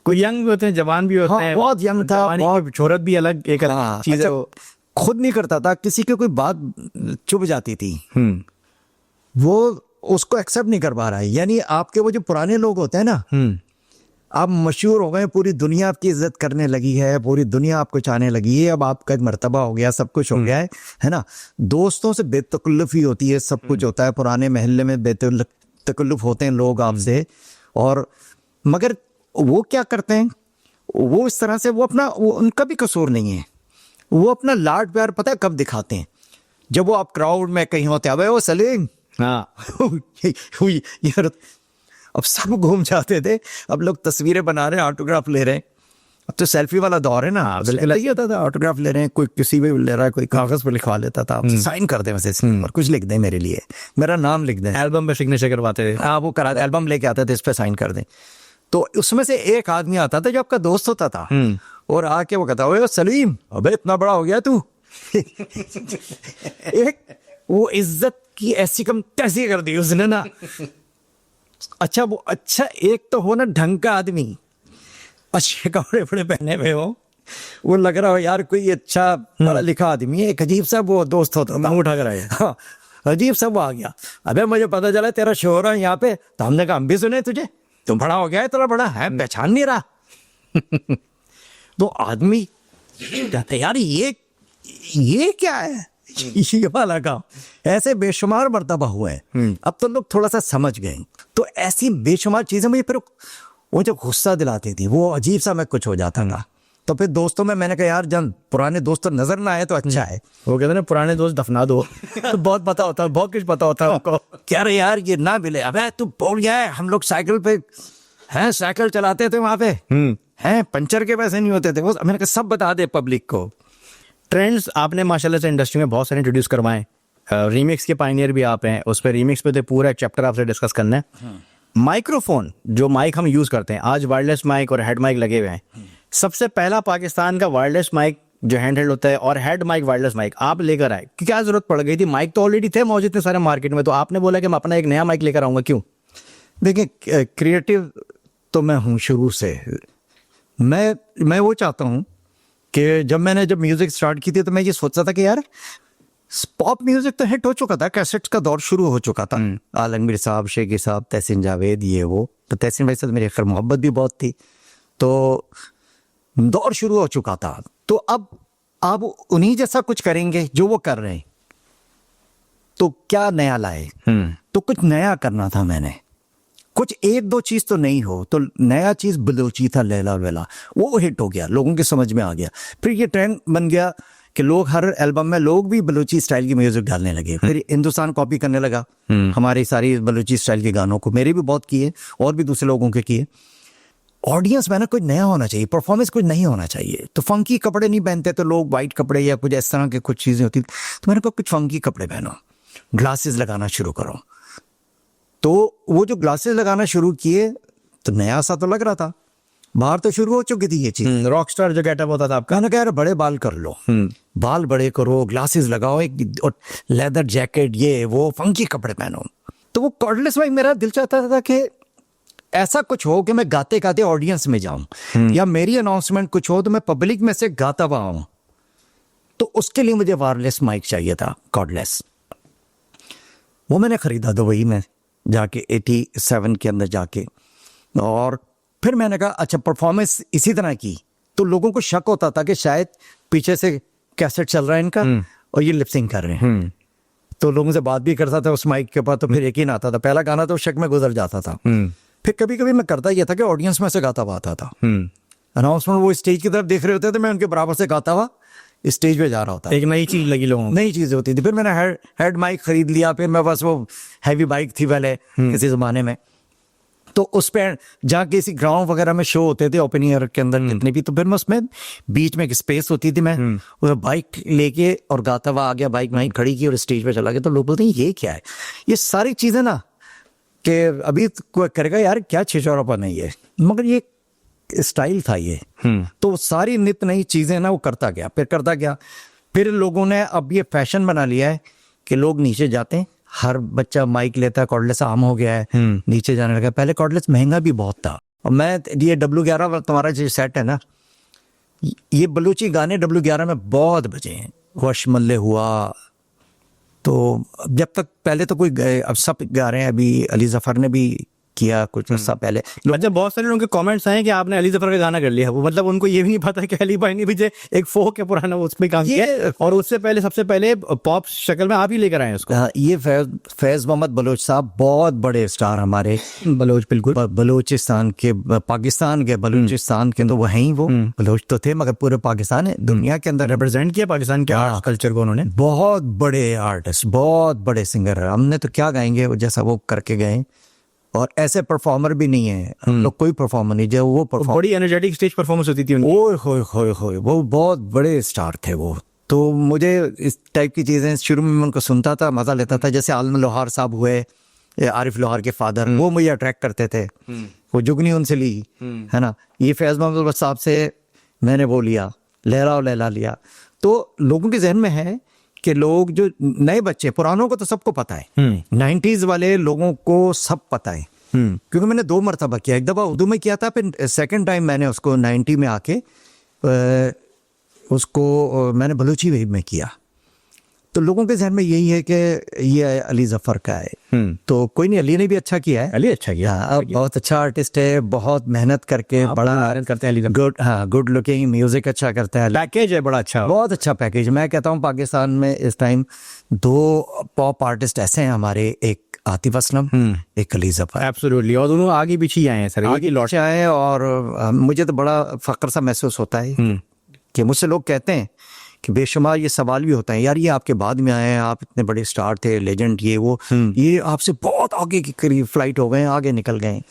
कोई यंग भी होते हैं, जवान भी होते हाँ, हैं। बहुत यंग था, बहुत शोहरत भी अलग एक चीज़ है। अच्छा, खुद नहीं करता था, किसी की कोई बात चुभ जाती थी, वो उसको एक्सेप्ट नहीं कर पा रहा है। यानी आपके वो जो पुराने लोग होते हैं ना, आप मशहूर हो गए, पूरी दुनिया आपकी इज्जत करने लगी है, पूरी दुनिया आपको चाहने लगी है, अब आपका एक मर्तबा हो गया, सब कुछ हो गया है ना। दोस्तों से बेतकल्लुफी होती है, सब कुछ होता है। पुराने महल्ले में बेतकल्लुफ होते हैं लोग आपसे, और मगर वो क्या करते हैं, वो इस तरह से वो उनका भी कसूर नहीं है, वो अपना लाड प्यार पता है कब दिखाते हैं, जब वो आप क्राउड में कहीं होते हैं, वो सलीम, हाँ यार, अब सब घूम जाते थे, अब लोग तस्वीरें बना रहे हैं, ऑटोग्राफ ले रहे हैं। अब तो सेल्फी वाला दौर है ना, ये होता था ऑटोग्राफ ले रहे हैं, कोई किसी भी ले रहा है, कोई कागज पर लिखवा लेता था, साइन कर दे वैसे और कुछ लिख दें मेरे लिए, मेरा नाम लिख दें, एल्बम पे सिग्नेचर करवाते थे। हाँ, वो करा, एल्बम लेके आते थे, इस पे साइन कर दें। तो उसमें से एक आदमी आता था जो आपका दोस्त होता था, और आके वो कहता, ओए सलीम, अबे इतना बड़ा हो गया तू। एक वो इज्जत की ऐसी कम तैसी कर दी उसने ना। अच्छा, वो अच्छा एक तो हो ना ढंग का आदमी, अच्छे कपड़े बड़े पहने हुए हो, वो लग रहा हो यार कोई अच्छा पढ़ा लिखा आदमी है। एक अजीब सा वो दोस्त होता था, उठा कर आया। हाँ, अजीब सा वो आ गया, अबे मुझे पता चला तेरा शोहर है यहाँ पे, तो हमने कहा हम भी सुने तुझे, तुम बड़ा हो गया है, तेरा बड़ा है, पहचान नहीं रहा। तो आदमी कहते यार ये क्या है, ये वाला काम। ऐसे बेशुमार मर्तबा हुए हैं। अब तो लोग थोड़ा सा समझ गए। तो ऐसी बेशुमार चीजें मुझे फिर वो जो गुस्सा दिलाती थी, वो अजीब सा मैं कुछ हो जाता था। तो फिर दोस्तों में मैंने कहा यार जब पुराने दोस्त नजर ना आए तो अच्छा है। वो कहते ना पुराने दोस्त दफना दो। तो बहुत पता होता है, बहुत कुछ पता होता है आपको। कह रहे यार ये ना मिले, अबे तू बोल गया है, हम लोग साइकिल पे हैं, साइकिल चलाते थे वहां पे हैं, पंचर के पैसे नहीं होते थे। वो मैंने कहा सब बता दे पब्लिक को। ट्रेंड्स आपने माशाल्लाह से इंडस्ट्री में बहुत सारे इंट्रोड्यूस करवाए। रीमिक्स के पायनियर भी आप हैं, उस पर रीमिक्स पे तो पूरा एक चैप्टर आपसे डिस्कस करना है। माइक्रोफोन, जो माइक हम यूज करते हैं आज, वायरलेस माइक और हेड माइक लगे हुए हैं। सबसे पहला पाकिस्तान का वायरलेस माइक जो हैंड हेल्ड होता है और हेड माइक वायरलेस माइक आप लेकर आए, क्या जरूरत पड़ गई थी? माइक तो ऑलरेडी थे मौजूद थे सारे मार्केट में, तो आपने बोला कि मैं अपना एक नया माइक लेकर आऊंगा, क्यों? देखिए, क्रिएटिव तो मैं हूँ शुरू से। मैं वो चाहता हूँ कि जब म्यूजिक स्टार्ट की थी तो मैं ये सोचता था कि यार पॉप म्यूजिक तो हिट हो चुका था, कैसेट्स का दौर शुरू हो चुका था। आलमगीर साहब, शेखी साहब, तहसीन जावेद, ये वो। तो तहसीन भाई से मेरी खैर मोहब्बत भी बहुत थी, तो दौर शुरू हो चुका था। तो अब उन्हीं जैसा कुछ करेंगे जो वो कर रहे हैं, तो क्या नया लाए? तो कुछ नया करना था मैंने, कुछ एक दो चीज तो नहीं हो। तो नया चीज बलोची था, लैला वेला, वो हिट हो गया, लोगों के समझ में आ गया। फिर ये ट्रेंड बन गया कि लोग हर एल्बम में लोग भी बलूची स्टाइल की म्यूजिक डालने लगे। फिर हिंदुस्तान कॉपी करने लगा हमारी सारी बलूची स्टाइल के गानों को, मेरे भी बहुत किए और भी दूसरे लोगों के किए। ऑडियंस में ना कुछ नया होना चाहिए, परफॉर्मेंस कुछ नहीं होना चाहिए। तो फंकी कपड़े नहीं पहनते तो लोग, वाइट कपड़े या कुछ इस तरह के कुछ चीजें होती, तो मैंने कहा कुछ फंकी कपड़े पहनो, ग्लासेस लगाना शुरू करो। तो वो जो ग्लासेस लगाना शुरू किए तो नया सा तो लग रहा था, बाहर तो शुरू हो चुकी थी ये चीज। रॉक स्टार जो गेटअप होता था आपका। कहना कह रहे बड़े बाल कर लो, बाल बड़े करो, ग्लासेस लगाओ, एक और लेदर जैकेट, ये वो फंकी कपड़े पहनो। तो वो कॉर्डलेस भाई, मेरा दिल चाहता था कि ऐसा कुछ हो कि मैं गाते गाते ऑडियंस में जाऊं, या मेरी अनाउंसमेंट कुछ हो तो मैं पब्लिक में से गाता हुआ आऊं। तो उसके लिए मुझे वायरलेस माइक चाहिए था, कॉर्डलेस। वो मैंने खरीदा दुबई में जाके 87 के अंदर जाके, और फिर मैंने कहा अच्छा परफॉर्मेंस इसी तरह की, तो लोगों को शक होता था कि शायद पीछे से कैसेट चल रहा है इनका और ये लिपसिंग कर रहे हैं। तो लोगों से बात भी करता था उस माइक के पास, तो फिर यकीन आता था। पहला गाना तो शक में गुजर जाता था। फिर कभी कभी मैं करता ये था कि ऑडियंस में से गाता हुआ आता था। अनाउंसमेंट वो स्टेज की तरफ देख रहे होते थे, मैं उनके बराबर से गाता हुआ स्टेज पे जा रहा होता। एक नई चीज लगी लोगों को, नई चीजें होती थी। फिर मैंने हेड माइक खरीद लिया। फिर मैं बस, वो हैवी बाइक थी पहले किसी जमाने में, तो उस पर जहाँ किसी ग्राउंड वगैरह में शो होते थे ओपन एयर के अंदर जितने भी, तो फिर मैं उसमें बीच में एक स्पेस होती थी, मैं वो बाइक लेके और गाता हुआ आ गया, बाइक वहीं खड़ी की और स्टेज पे चला गया। तो लोग बोलते हैं ये क्या है, ये सारी चीजें ना कि अभी कोई करेगा यार क्या छिछोरापन है ये, मगर ये स्टाइल था ये। तो सारी नित नई चीजें ना वो करता गया, फिर करता गया। फिर लोगों ने अब ये फैशन बना लिया है कि लोग नीचे जाते हैं, हर बच्चा माइक लेता है, कॉर्डलेस आम हो गया है, नीचे जाने लगा। पहले कॉर्डलेस महंगा भी बहुत था। और मैं ये W11 तुम्हारा जो सेट है ना, ये बलूची गाने W11 में बहुत बजे हैं। वशमल्ले हुआ, तो जब तक पहले तो कोई अब सब गा रहे हैं। अभी अली जफर ने भी किया कुछ अर्सा पहले। अच्छा, बहुत सारे लोगों के कमेंट्स आए कि आपने अली जफर का गाना कर लिया। वो मतलब उनको ये भी नहीं पता कि अली भाई ने भी एक फोक है पुराना, उसमें काम किया, और उससे पहले सबसे पहले पॉप शक्ल में आप ही लेकर आए उसको। ये फैज मोहम्मद बलोच साहब बहुत बड़े स्टार हमारे। बलोच, बिल्कुल बलोचिस्तान के, पाकिस्तान के, बलूचिस्तान के, तो वो हैं वो बलोच तो थे, मगर पूरे पाकिस्तान है दुनिया के अंदर रिप्रेजेंट किया पाकिस्तान के आर्ट कल्चर को उन्होंने। बहुत बड़े आर्टिस्ट, बहुत बड़े सिंगर। हमने तो क्या गाएंगे वो जैसा वो करके गए, और ऐसे परफॉर्मर भी नहीं है हम लोग, कोई परफॉर्मर नहीं जो वो परफॉर्म। बड़ी एनर्जेटिक स्टेज परफॉर्मेंस होती थी उनकी। ओए होए होए होए, वो बहुत बड़े स्टार थे वो। तो मुझे इस टाइप की चीजें शुरू में मैं उनको सुनता था, मजा लेता था। जैसे आलम लोहार साहब हुए, आरिफ लोहार के फादर, वो मुझे अट्रैक्ट करते थे। वो जुगनी उनसे ली है ना। ये फैज मोहम्मद साहब से मैंने वो लिया, लहरा और लैला लिया। तो लोगों के जहन में है कि लोग जो नए बच्चे, पुरानों को तो सबको पता है, 90s वाले लोगों को सब पता है, क्योंकि मैंने 2 मरतबा किया। एक दफ़ा उर्दू में किया था, फिर सेकंड टाइम मैंने उसको 90 में आके उसको मैंने बलूची वेब में किया। तो लोगों के जहन में यही है कि ये अली जफर का है। तो कोई नहीं, अली ने भी अच्छा किया है। अली अच्छा किया, बहुत अच्छा आर्टिस्ट है, बहुत मेहनत करके बड़ा मेहनत करते हैं अली। गुड, हाँ, गुड लुकिंग, म्यूजिक अच्छा करता है, पैकेज है बड़ा अच्छा, बहुत अच्छा पैकेज। मैं कहता हूँ पाकिस्तान में इस टाइम 2 पॉप आर्टिस्ट ऐसे हैं हमारे, एक आतिफ असलम, एक अली जफर। एब्सोल्युटली, और दोनों आगे पीछे आए हैं सर, आगे लौटे आए हैं। और मुझे तो बड़ा फख्र सा महसूस होता है कि मुझसे लोग कहते हैं कि बेशुमार ये सवाल भी होता है, यार ये आपके बाद में आए हैं, आप इतने बड़े स्टार थे, लेजेंड, ये वो, ये आपसे बहुत आगे के करीब फ्लाइट हो गए, आगे निकल गए।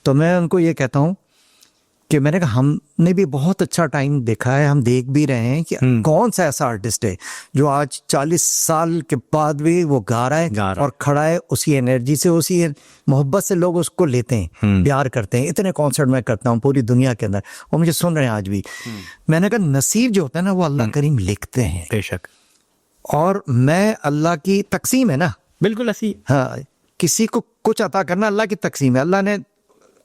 तो मैं उनको ये कहता हूँ कि मैंने कहा हमने भी बहुत अच्छा टाइम देखा है, हम देख भी रहे हैं कि कौन सा ऐसा आर्टिस्ट है जो आज 40 साल के बाद भी वो गा रहा है और खड़ा है, उसी एनर्जी से, उसी मोहब्बत से लोग उसको लेते हैं, प्यार करते हैं। इतने कॉन्सर्ट मैं करता हूँ पूरी दुनिया के अंदर, वो मुझे सुन रहे हैं आज भी। मैंने कहा नसीब जो होता है ना, वो अल्लाह करीम लिखते हैं, बेशक, और मैं अल्लाह की तकसीम है ना, बिल्कुल ऐसी। हाँ, किसी को कुछ अता करना अल्लाह की तकसीम है।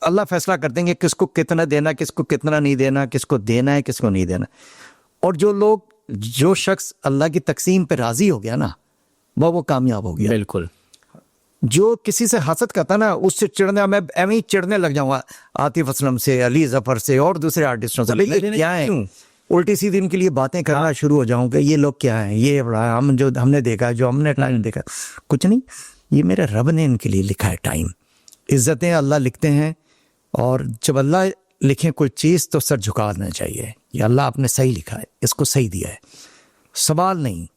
अल्लाह फैसला कर देंगे किसको कितना देना, किसको कितना नहीं देना, किसको देना है, किसको नहीं देना। और जो शख्स अल्लाह की तकसीम पे राजी हो गया ना, वो कामयाब हो गया। बिल्कुल। जो किसी से हसद करता ना, उससे चिढ़ने, मैं एवं चिढ़ने लग जाऊंगा आतिफ असलम से, अली जफर से और दूसरे आर्टिस्टों से। क्या है, उल्टी सीधी इनके लिए बातें करना शुरू हो जाऊंगा, ये लोग क्या है, ये हम जो हमने देखा, जो हमने टाइम देखा, कुछ नहीं, ये मेरे रब ने इनके लिए लिखा है टाइम। इज्जतें अल्लाह लिखते हैं, और जब अल्लाह लिखे कोई चीज़ तो सर झुका देना चाहिए, ये अल्लाह आपने सही लिखा है, इसको सही दिया है, सवाल नहीं।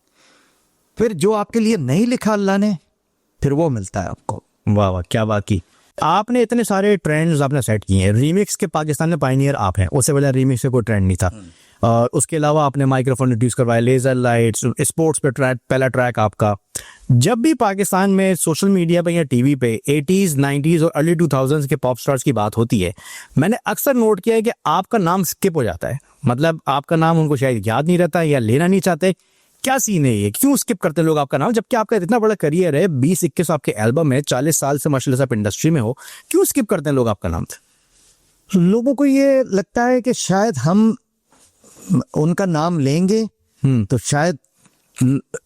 फिर जो आपके लिए नहीं लिखा अल्लाह ने, फिर वो मिलता है आपको। वाह वाह, क्या बात की आपने। इतने सारे ट्रेंड्स आपने सेट किए हैं। रीमिक्स के पाकिस्तान में पायनियर आप हैं, उससे पहले रीमिक्स से कोई ट्रेंड नहीं था। और उसके अलावा आपने माइक्रोफोन इंट्रोड्यूस करवाया, लेजर लाइट्स, स्पोर्ट्स पे ट्रैक, पहला ट्रैक आपका, जब भी पाकिस्तान में सोशल मीडिया पे या टीवी पे 80s 90s और अर्ली 2000s के पॉप स्टार्स की बात होती है, मैंने अक्सर नोट किया है कि आपका नाम स्किप हो जाता है। मतलब आपका नाम उनको शायद याद नहीं रहता या लेना नहीं चाहते। क्या सीन है ये, क्यों स्किप करते हैं लोग आपका नाम, जबकि आपका इतना बड़ा करियर है, 20-21 आपके एल्बम है, 40 साल से माशाल्लाह से आप इंडस्ट्री में हो, क्यों स्किप करते हैं लोग आपका नाम? लोगों को ये लगता है कि शायद हम उनका नाम लेंगे तो शायद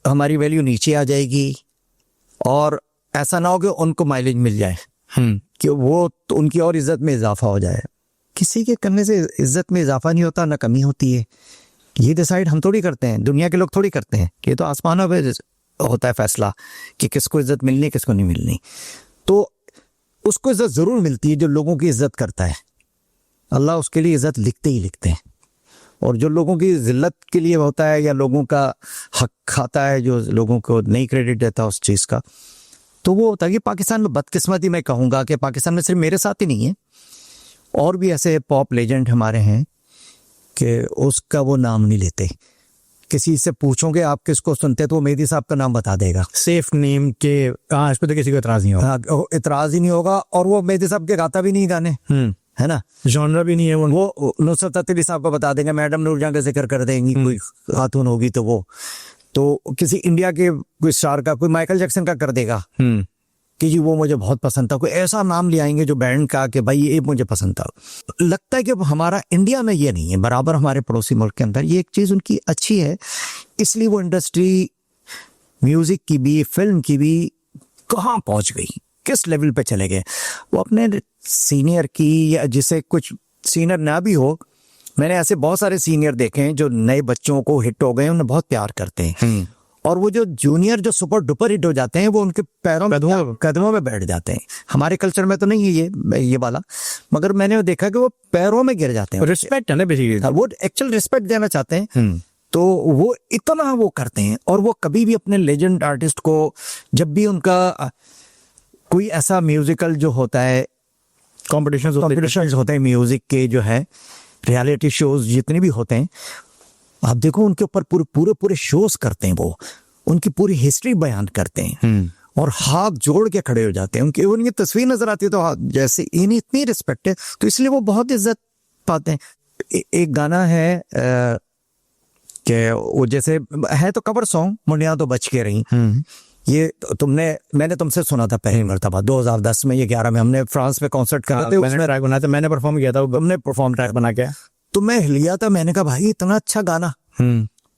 हमारी वैल्यू नीचे आ जाएगी, और ऐसा ना हो कि उनको माइलेज मिल जाए कि वो तो उनकी और इज्जत में इजाफा हो जाए। किसी के करने से इज्जत में इजाफा नहीं होता, ना कमी होती है। ये डिसाइड हम थोड़ी करते हैं, दुनिया के लोग थोड़ी करते हैं। ये तो आसमानों पे होता है फैसला कि किसको इज्जत मिलनी किसको नहीं मिलनी। तो उसको इज्जत जरूर मिलती है जो लोगों की इज्जत करता है। अल्लाह उसके लिए इज्जत लिखते ही लिखते हैं। और जो लोगों की जिल्लत के लिए होता है या लोगों का हक खाता है, जो लोगों को नहीं क्रेडिट देता उस चीज़ का, तो वो होता है कि पाकिस्तान में बदकिस्मती मैं कहूँगा कि पाकिस्तान में सिर्फ मेरे साथ ही नहीं है, और भी ऐसे पॉप लेजेंड हमारे हैं कि उसका वो नाम नहीं लेते। किसी से पूछोगे आप किसको सुनते तो वो मेहदी साहब का नाम बता देगा, सेफ नेम के। हाँ, इस पर तो किसी को इतराज नहीं होगा। हाँ, इतराज ही नहीं होगा। और वो मेहदी साहब के गाता भी नहीं गाने, है ना, जॉनरा भी नहीं है वो नुसरत फतेह साहब को बता देंगे, मैडम नूरजहां का जिक्र कर देंगी, कोई खातून होगी तो वो, तो किसी इंडिया के कोई स्टार का, कोई माइकल जैक्सन का कर देगा कि जी वो मुझे बहुत पसंद था। कोई ऐसा नाम ले आएंगे जो बैंड का कि भाई ये मुझे पसंद था। लगता है कि हमारा इंडिया में ये नहीं है, बराबर हमारे पड़ोसी मुल्क के अंदर ये एक चीज़ उनकी अच्छी है, इसलिए वो इंडस्ट्री म्यूजिक की भी फिल्म की भी कहाँ पहुंच गई, किस लेवल पे चले गए। वो अपने सीनियर की, या जिसे कुछ सीनियर ना भी हो, मैंने ऐसे बहुत सारे सीनियर देखे हैं जो नए बच्चों को हिट हो गए, उन्हें बहुत प्यार करते हैं। और वो जो जूनियर जो सुपर डुपर हिट हो जाते हैं वो उनके पैरों में कदमों में बैठ जाते हैं। हमारे कल्चर में तो नहीं है ये वाला, मगर मैंने देखा कि वो पैरों में गिर जाते हैं। रिस्पेक्ट है ना बेसिकली, वो एक्चुअल रिस्पेक्ट देना चाहते हैं, तो वो इतना वो करते हैं। और वो कभी भी अपने लेजेंड आर्टिस्ट को, जब भी उनका कोई ऐसा म्यूजिकल जो होता है, कॉम्पिटिशन होते हैं म्यूजिक के, जो है रियलिटी शोज जितने भी होते हैं, आप देखो उनके ऊपर पूरे शोज करते हैं। वो उनकी पूरी हिस्ट्री बयान करते हैं और हाथ जोड़ के खड़े हो जाते हैं। उनकी तस्वीर नजर आती है तो जैसे इन्हें इतनी रिस्पेक्ट है, तो इसलिए वो बहुत इज्जत पाते हैं। एक गाना है कि वो जैसे है तो कवर सॉन्ग, मुंडिया तो बच के रही, ये मैंने तुमसे सुना था पहली मरतबा 2010 में, ये 11 में हमने फ्रांस में कॉन्सर्ट करा था, उसमें ट्रैक बनाया था, मैंने परफॉर्म किया था, हमने परफॉर्म ट्रैक बना के, तो मैं लिया था। मैंने कहा भाई इतना अच्छा गाना,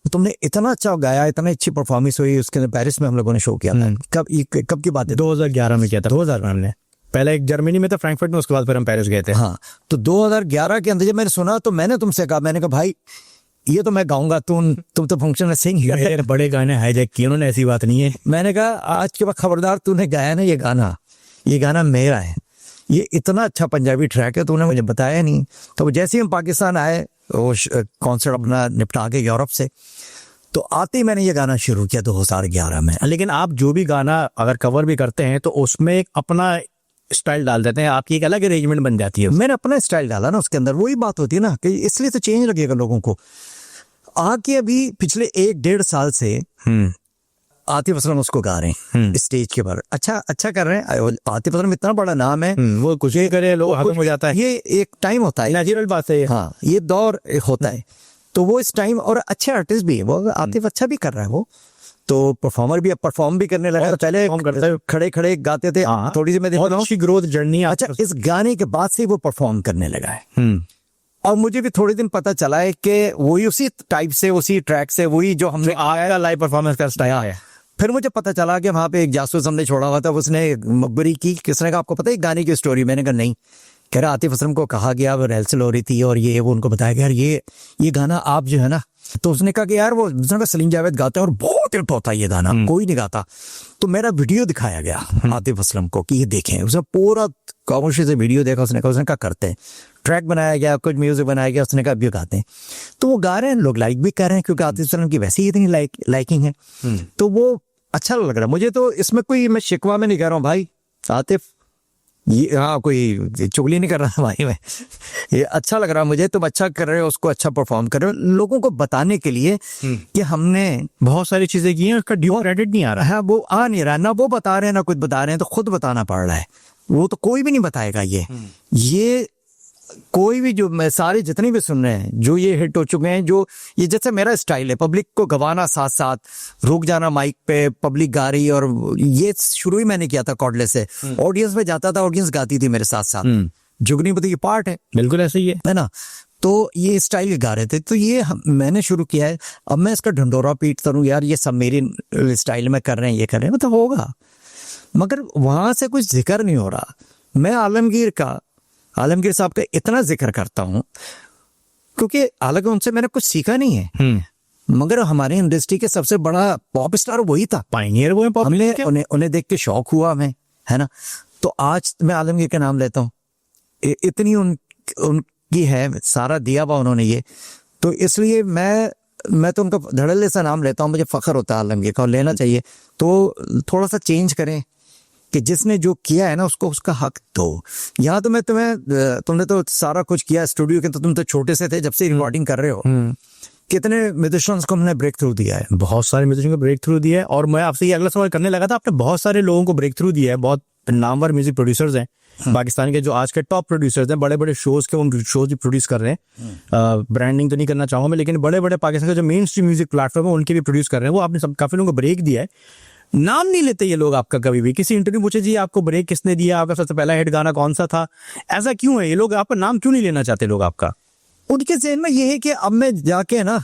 तुमने इतना अच्छा गाया, इतनी अच्छी परफॉर्मेंस हुई। उसके अंदर पेरिस में हम लोगों ने शो किया था। कब की बात है? 2011 में किया था। 2000 में हमने पहले एक जर्मनी में था, फ्रैंकफर्ट में, उसके बाद फिर हम पेरिस गए थे। हाँ, तो 2011 के अंदर जब मैंने सुना तो मैंने तुमसे कहा, मैंने कहा भाई ये तो मैं गाऊंगा, तुम तो फंक्शन में सिंग कर बड़े गाने हाईजैक किए उन्होंने, ऐसी बात नहीं है। मैंने कहा आज के बाद खबरदार, तूने गाया ना ये गाना मेरा है, ये इतना अच्छा पंजाबी ट्रैक है, तूने मुझे बताया नहीं। तो जैसे ही हम पाकिस्तान आए, वो कॉन्सर्ट अपना निपटा के यूरोप से, तो आते ही मैंने ये गाना शुरू किया 2011 में। लेकिन आप जो भी गाना अगर कवर भी करते हैं तो उसमें एक अपना स्टाइल डाल देते हैं, आपकी एक अलग अरेंजमेंट बन जाती है। मैंने अपना स्टाइल डाला ना उसके अंदर, वही बात होती है ना, कि इसलिए तो चेंज लगेगा लोगों को। आके अभी पिछले 1-1.5 साल से आतिफ असलम उसको गा रहे हैं स्टेज के पर, अच्छा कर रहे हैं। आतिफ असलम इतना बड़ा नाम है, वो कुछ ही करे लोग खत्म हो जाता है। ये एक टाइम होता है, नेचुरल बात है। हाँ, ये दौर होता है, तो वो इस टाइम, और अच्छे आर्टिस्ट भी है वो, आतिफ अच्छा भी कर रहा है वो, तो परफॉर्मर भी अब परफॉर्म भी करने लगा। पहले खड़े गाते थे, थोड़ी सी मैं देखता हूँ ग्रोथ जर्नी। अच्छा, इस गाने के बाद से वो परफॉर्म करने लगा है। और मुझे भी थोड़े दिन पता चला है कि वही उसी टाइप से, उसी ट्रैक से, वही जो हमने आया लाइव परफॉर्मेंस का स्टाइल है। फिर मुझे पता चला कि वहां पे एक जासूस हमने छोड़ा हुआ था, उसने मकबरी की, किसने कहा आपको पता है गाने की स्टोरी? मैंने कहा नहीं। कह रहा आतिफ असलम को कहा गया, वो रेलसेल हो रही थी और ये वो उनको बताया गया यार ये गाना आप जो है ना, तो उसने कहा कि यार वो सलीम जावेद गाते हैं और बहुत हिट होता है ये गाना, कोई नहीं गाता। तो मेरा वीडियो दिखाया गया आतिफ असलम को कि ये देखें, उसने पूरा खामोशी से वीडियो देखा, उसने कहा करते हैं। ट्रैक बनाया गया, कुछ म्यूजिक बनाया गया, उसने कहा अभी गाते हैं। तो वो गा रहे हैं, लोग लाइक भी कर रहे हैं, क्योंकि आतिफ असलम की वैसे ही इतनी लाइकिंग है, तो वो अच्छा लग रहा है मुझे। तो इसमें कोई मैं शिकवा में नहीं कह रहा हूँ भाई, आतिफ ये हाँ कोई चुगली नहीं कर रहा भाई मैं, ये अच्छा लग रहा मुझे, तुम अच्छा कर रहे हो, उसको अच्छा परफॉर्म कर रहे हो, लोगों को बताने के लिए कि हमने बहुत सारी चीजें की हैं, उसका ड्यू क्रेडिट नहीं आ रहा। हाँ वो आ नहीं रहा, ना वो बता रहे हैं ना कुछ बता रहे हैं, तो खुद बताना पड़ रहा है। वो तो कोई भी नहीं बताएगा ये कोई भी जो मैं सारे जितने भी सुन रहे हैं जो ये हिट हो चुके हैं, जो ये जैसे मेरा स्टाइल है पब्लिक को गवाना, साथ साथ रुक जाना माइक पे, पब्लिक गा रही, और ये शुरू ही मैंने किया था कॉर्डलेस से, ऑडियंस में जाता था, ऑडियंस गाती थी मेरे साथ साथ, जुगनी ये पार्ट बिल्कुल ऐसे ही है ना। तो ये स्टाइल गा रहे थे, तो ये मैंने शुरू किया है। अब मैं इसका ढंडोरा पीटता हूँ यार, ये सब मेरी स्टाइल में कर रहे हैं, ये कर रहे हैं, मतलब होगा, मगर वहां से कुछ जिक्र नहीं हो रहा। मैं आलमगीर साहब का इतना जिक्र करता हूँ क्योंकि हालांकि उनसे मैंने कुछ सीखा नहीं है, मगर हमारे इंडस्ट्री के सबसे बड़ा पॉप स्टार वही था, पायनियर वो है पॉप। हमने उन्हें देख के शौक हुआ हमें, है ना। तो आज मैं आलमगीर का नाम लेता हूँ, इतनी उनकी है, सारा दिया हुआ उन्होंने ये, तो इसलिए मैं तो उनका धड़ल्ले से नाम लेता हूँ, मुझे फख्र होता है आलमगीर का, और लेना चाहिए। तो थोड़ा सा चेंज करें कि जिसने जो किया है ना उसको उसका हक दो। यहाँ तो तुमने तो सारा कुछ किया स्टूडियो के, तो तुम तो छोटे से थे जब से रिकॉर्डिंग कर रहे हो, कितने म्यूजिशियंस को हमने ब्रेक थ्रू दिया है, बहुत सारे म्यूजिशियन को ब्रेक थ्रू दिया है। और मैं आपसे ये अगला सवाल करने लगा था, आपने बहुत सारे लोगों को ब्रेक थ्रू दिया है, बहुत नामवर म्यूजिक प्रोड्यूसर्स हैं पाकिस्तान के, जो आज के टॉप प्रोड्यूसर्स हैं, बड़े बड़े शोज के वो शोज भी प्रोड्यूस कर रहे हैं। ब्रांडिंग तो नहीं करना चाहूंगा मैं, लेकिन बड़े बड़े पाकिस्तान के जो मेन स्ट्रीम म्यूजिक प्लेटफॉर्म है उनके भी प्रोड्यूस कर रहे हैं। वो आपने सब काफी लोगों को ब्रेक दिया है, नाम नहीं लेते ये लोग आपका कभी भी। किसी इंटरव्यू पूछे जी आपको ब्रेक किसने दिया, आपका सबसे पहला हिट गाना कौन सा था, ऐसा क्यों है? ये लोग आपका नाम क्यों नहीं लेना चाहते लोग आपका? उनके ज़हन में ये है कि अब मैं जाके ना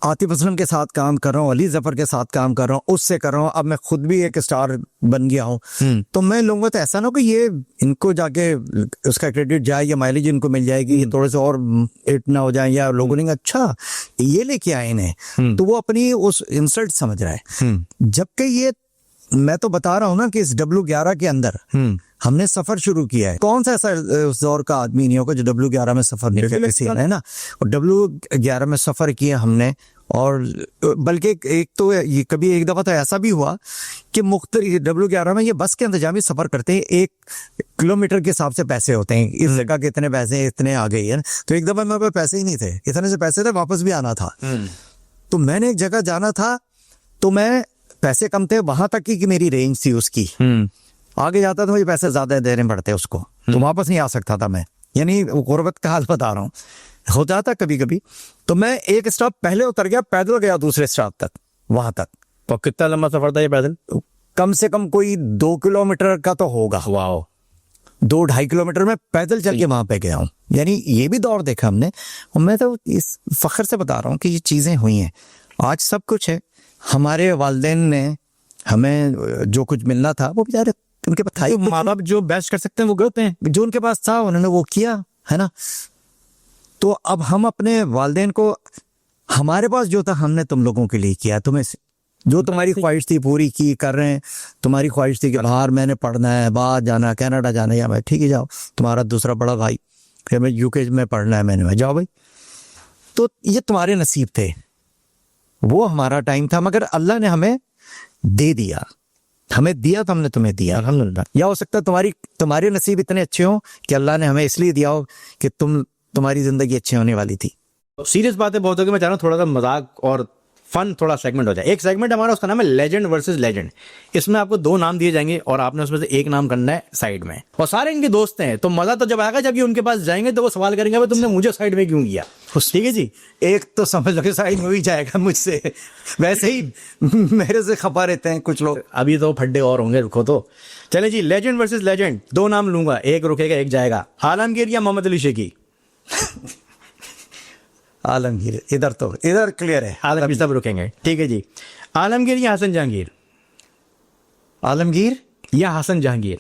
आतिफ असलम के साथ काम कर रहा हूँ, अली जफर के साथ काम कर रहा हूँ, उससे कर रहा हूँ, अब मैं खुद भी एक स्टार बन गया हूँ, तो मैं लूंगा तो ऐसा ना कि ये इनको जाके उसका क्रेडिट जाए या माइलेज इनको मिल जाएगी, ये थोड़े से और हिट ना हो जाए, या लोगों ने अच्छा ये लेके आए इन्हें, तो वो अपनी उस इंसल्ट समझ रहा है। जबकि ये मैं तो बता रहा हूँ ना कि इस W11 के अंदर हमने सफर शुरू किया है। कौन सा ऐसा उस दौर का आदमी नहीं होगा जो W11 में सफर नहीं किया किसी ने, है ना। और W11 में सफर किया हमने, और बल्कि एक तो ये कभी एक दफा तो ऐसा भी हुआ कि मुख्तलिफ W11 में ये बस के इंतजामी सफर करते हैं, 1 किलोमीटर के हिसाब से पैसे होते हैं, इस जगह के इतने पैसे इतने आ गए हैं। तो एक दफा मेरे पास पैसे ही नहीं थे, इतने से पैसे थे, वापस भी आना था, तो मैंने एक जगह जाना था, तो मैं पैसे कम थे, वहां तक की मेरी रेंज थी उसकी, आगे जाता तो मुझे पैसे ज्यादा देने पड़ते उसको, तो वापस नहीं आ सकता था मैं, यानी गुर्बत का हाल बता रहा हूँ, हो जाता कभी कभी। तो मैं एक स्टॉप पहले उतर गया, पैदल गया दूसरे स्टॉप तक, वहां तक। तो कितना लंबा सफर था ये पैदल? कम से कम कोई 2 किलोमीटर का तो होगा, वाह, 2-2.5 किलोमीटर में पैदल चल के वहां पे गया हूँ। यानी ये भी दौर देखा हमने, और मैं तो इस फख्र से बता रहा हूँ कि ये चीजें हुई हैं। आज सब कुछ है, हमारे वालिदैन ने हमें जो कुछ मिलना था वो बेचारे उनके पास था, माँ बाप जो बेस्ट कर सकते हैं वो करते हैं, जो उनके पास था उन्होंने वो किया, है ना। तो अब हम अपने वालिदैन को, हमारे पास जो था हमने तुम लोगों के लिए किया, तुम्हें जो तुम्हारी ख्वाहिश थी पूरी की कर रहे हैं। तुम्हारी ख्वाहिश थी कि बाहर मैंने पढ़ना है, बाहर जाना, कनाडा जाना, या मैं ठीक है जाओ, तुम्हारा दूसरा बड़ा भाई फिर मैं UK में पढ़ना है, मैंने जाओ भाई। तो ये तुम्हारे नसीब थे, वो हमारा टाइम था, मगर अल्लाह ने हमें दे दिया, हमें दिया तो हमने तुम्हें दिया, अल्हम्दुलिल्लाह। या हो सकता है तुम्हारे नसीब इतने अच्छे हो कि अल्लाह ने हमें इसलिए दिया हो कि तुम्हारी जिंदगी अच्छी होने वाली थी। सीरियस बातें बहुत हो गई, मैं चाह रहा हूँ थोड़ा सा मजाक और फन थोड़ा सेगमेंट हो जाए। एक सेगमेंट हमारा, उसका नाम है लेजेंड वर्सेस लेजेंड। इसमें आपको 2 नाम दिए जाएंगे और आपने उसमें से एक नाम करना है साइड में, और सारे इनके दोस्त हैं, तो मजा तो जब आएगा जब ये उनके पास जाएंगे तो वो सवाल करेंगे भाई तुमने मुझे साइड में क्यों किया। ठीक है जी, एक तो समझ लो कि साइड में भी जाएगा मुझसे, वैसे ही मेरे से खपा रहते हैं कुछ लोग। अभी तो फड्डे और होंगे, रुको तो। चले जी, लेजेंड वर्सेस लेजेंड, 2 नाम लूंगा, एक रुकेगा एक जाएगा। आलमगीर या मोहम्मद अली शेखी? आलमगीर, इधर क्लियर है, आलमगीर सब रुकेंगे, ठीक है जी। आलमगीर या हसन जहांगीर? आलमगीर या हसन जहांगीर?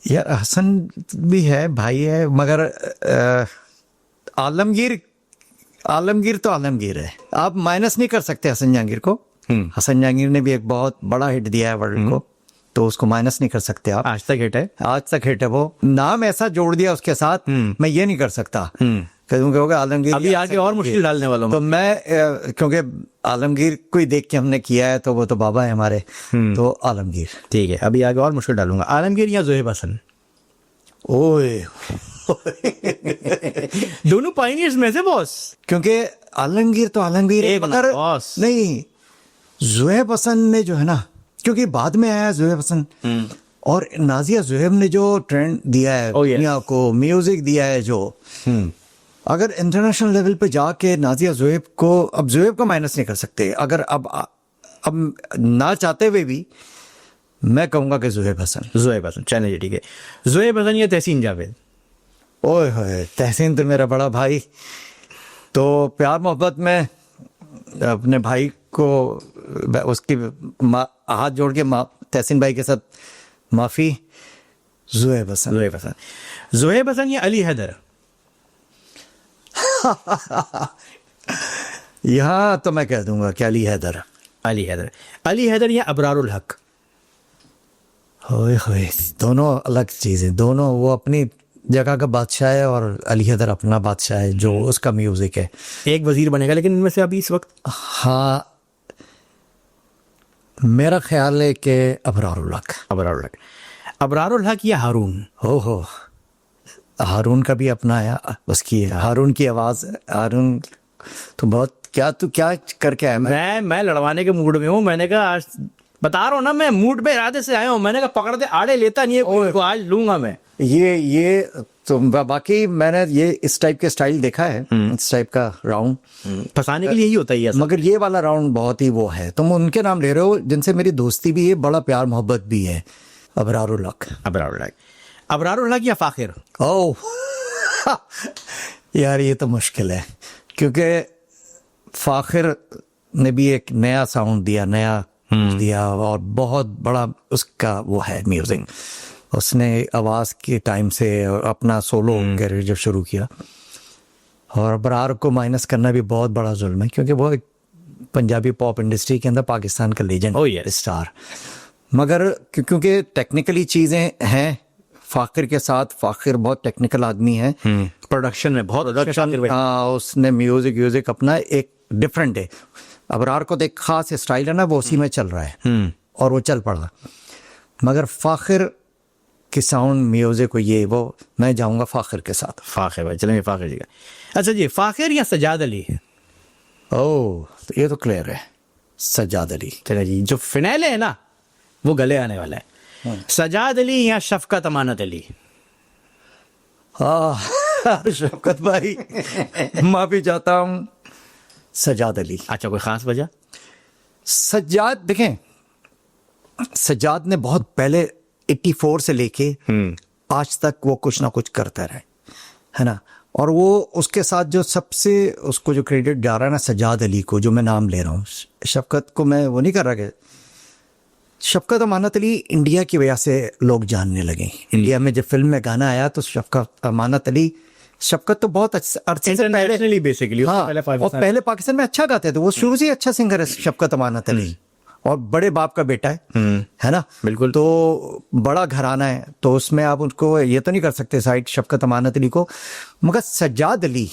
यार हसन भी है, भाई है, मगर आलमगीर तो आलमगीर है, आप माइनस नहीं कर सकते हसन जहांगीर को। हसन जहांगीर ने भी एक बहुत बड़ा हिट दिया है वर्ल्ड को, तो उसको माइनस नहीं कर सकते आप। आज तक हिट है, आज तक हिट है, वो नाम ऐसा जोड़ दिया उसके साथ, मैं ये नहीं कर सकता। क्योंकि आलमगीर अभी आगे और मुश्किल डालने वाला हूँ। तो मैं क्योंकि आलमगीर को ही देख के हमने किया है, तो वो तो बाबा है हमारे, तो आलमगीर। ठीक है, अभी आगे और मुश्किल डालूंगा। आलमगीर या जोहेब हसन? ओए दोनों पायनियर्स में से बॉस। क्योंकि आलमगीर तो आलमगीर है, एक मगर बॉस। नहीं, जोहेब हसन ने जो है ना, क्योंकि बाद में आया जोहेब हसन, और नाजिया जोहेब ने जो ट्रेंड दिया है Oh, yes. दुनिया को, म्यूजिक दिया है जो, अगर इंटरनेशनल लेवल पे जाके नाजिया जोहेब को, अब जोहेब को माइनस नहीं कर सकते, अगर अब ना चाहते हुए भी मैं कहूंगा कि जोहेब हसन। जोहेब हसन, चलिए जी, ठीक है। जोहेब हसन या तहसीन जावेद? ओए होए, तहसीन तो मेरा बड़ा भाई, तो प्यार मोहब्बत में अपने भाई को उसकी हाथ जोड़ के तहसीन भाई के साथ माफी। जोहेब हसन। जोहेब हसन। जोहेब हसन या अली हैदर? यहाँ तो मैं कह दूंगा कि अली हैदर। अली हैदर। अली हैदर या अबरारुल हक? होए होए, दोनों अलग चीजें, दोनों, वो अपनी जगह का बादशाह है और अली हैदर अपना बादशाह है, जो उसका म्यूजिक है। एक वजीर बनेगा, लेकिन इनमें से अभी इस वक्त हाँ, मेरा ख्याल है कि अबरारुल हक। अबरारुल हक। अबरारुल हक या हारून? हो, हारून का भी अपना है, उसकी हारून की आवाज, हारून तो बहुत, क्या तू क्या करके आया? मैं लड़वाने के मूड में हूँ। मैंने कहा आज बता रहा हूँ ना, मैं मूड पे इरादे से आया हूँ। मैंने कहा पकड़ते आड़े लेता नहीं है कोई को, आज लूंगा मैं। ये तो बाकी मैंने ये इस टाइप के स्टाइल देखा है, इस टाइप का राउंड फंसाने के लिए यही होता है ये असल। मगर ये वाला राउंड बहुत ही वो है। तुम उनके नाम ले रहे हो जिनसे मेरी दोस्ती भी है, बड़ा प्यार मोहब्बत भी है। अबरारुल हक। अबरारुल हक। अबरारुल हक या फाखिर? ओह यार, ये तो मुश्किल है, क्योंकि फाखिर ने भी एक नया साउंड दिया, नया दिया, और बहुत बड़ा उसका वो है म्यूजिक। उसने आवाज के टाइम से अपना सोलो कैरियर जब शुरू किया, और अबरार को माइनस करना भी बहुत बड़ा जुल्म है, क्योंकि वो एक पंजाबी पॉप इंडस्ट्री के अंदर पाकिस्तान का लेजेंड, स्टार। मगर क्योंकि टेक्निकली चीजें हैं फाखिर के साथ, फाखिर बहुत टेक्निकल आदमी है, प्रोडक्शन में बहुत हाँ, उसने म्यूजिक अपना एक डिफरेंट है। अबरार को देख खास स्टाइल है ना, वो उसी में चल रहा है और वो चल पड़ा। मगर फाखिर की साउंड म्यूजिक को ये वो, मैं जाऊंगा फाखिर के साथ। फाखिर भाई, चलेंगे फाखिर जी का। अच्छा जी, फाखिर या सजाद अली? ओह, तो ये तो क्लियर है, सजाद अली। चले जी, जो फिनाले है ना वो गले आने वाला है। सजाद अली या शफकत अमानत अली? हाँ शफकत भाई, माफी चाहता हूँ, सजाद अली। अच्छा, कोई खास वजह? सज्जाद, देखें, सज्जाद ने बहुत पहले 84 से लेके आज तक वो कुछ ना कुछ करता रहा है ना, और वो उसके साथ जो सबसे उसको जो क्रेडिट जा रहा है ना, सज्जाद अली को, जो मैं नाम ले रहा हूँ, शफकत को मैं वो नहीं कर रहा कि शफकत अमानत अली इंडिया की वजह से लोग जानने लगे। इंडिया में जब फिल्म में गाना आया तो शफकत अमानत अली, शफकत तो बहुत अरसे से पहले, बेसिकली हाँ, और पहले पाकिस्तान में अच्छा गाते थे, वो शुरू से ही अच्छा सिंगर है शफकत अमानत अली, और बड़े बाप का बेटा है ना, बिल्कुल। तो बड़ा घराना है, तो उसमें आप उनको ये तो नहीं कर सकते साइड शफकत अमानत अली को। मगर सज्जाद अली,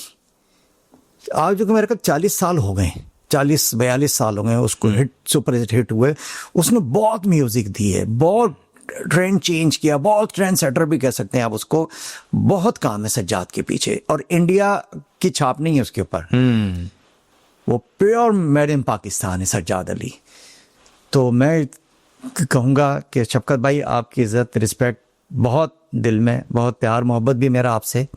आज जो मेरे को 40 साल हो गए, 40-42 साल हो गए उसको हिट, सुपर हिट हुए, उसने बहुत म्यूजिक दी है, बहुत ट्रेंड चेंज किया, बहुत ट्रेंड सेटर भी कह सकते हैं आप उसको। बहुत काम है सज्जाद के पीछे, और इंडिया की छाप नहीं है उसके ऊपर, वो प्योर मेड इन पाकिस्तान है सज्जाद अली। तो मैं कहूँगा कि शफकत भाई, आपकी इज्जत, रिस्पेक्ट बहुत दिल में, बहुत प्यार मोहब्बत भी मेरा आपसे,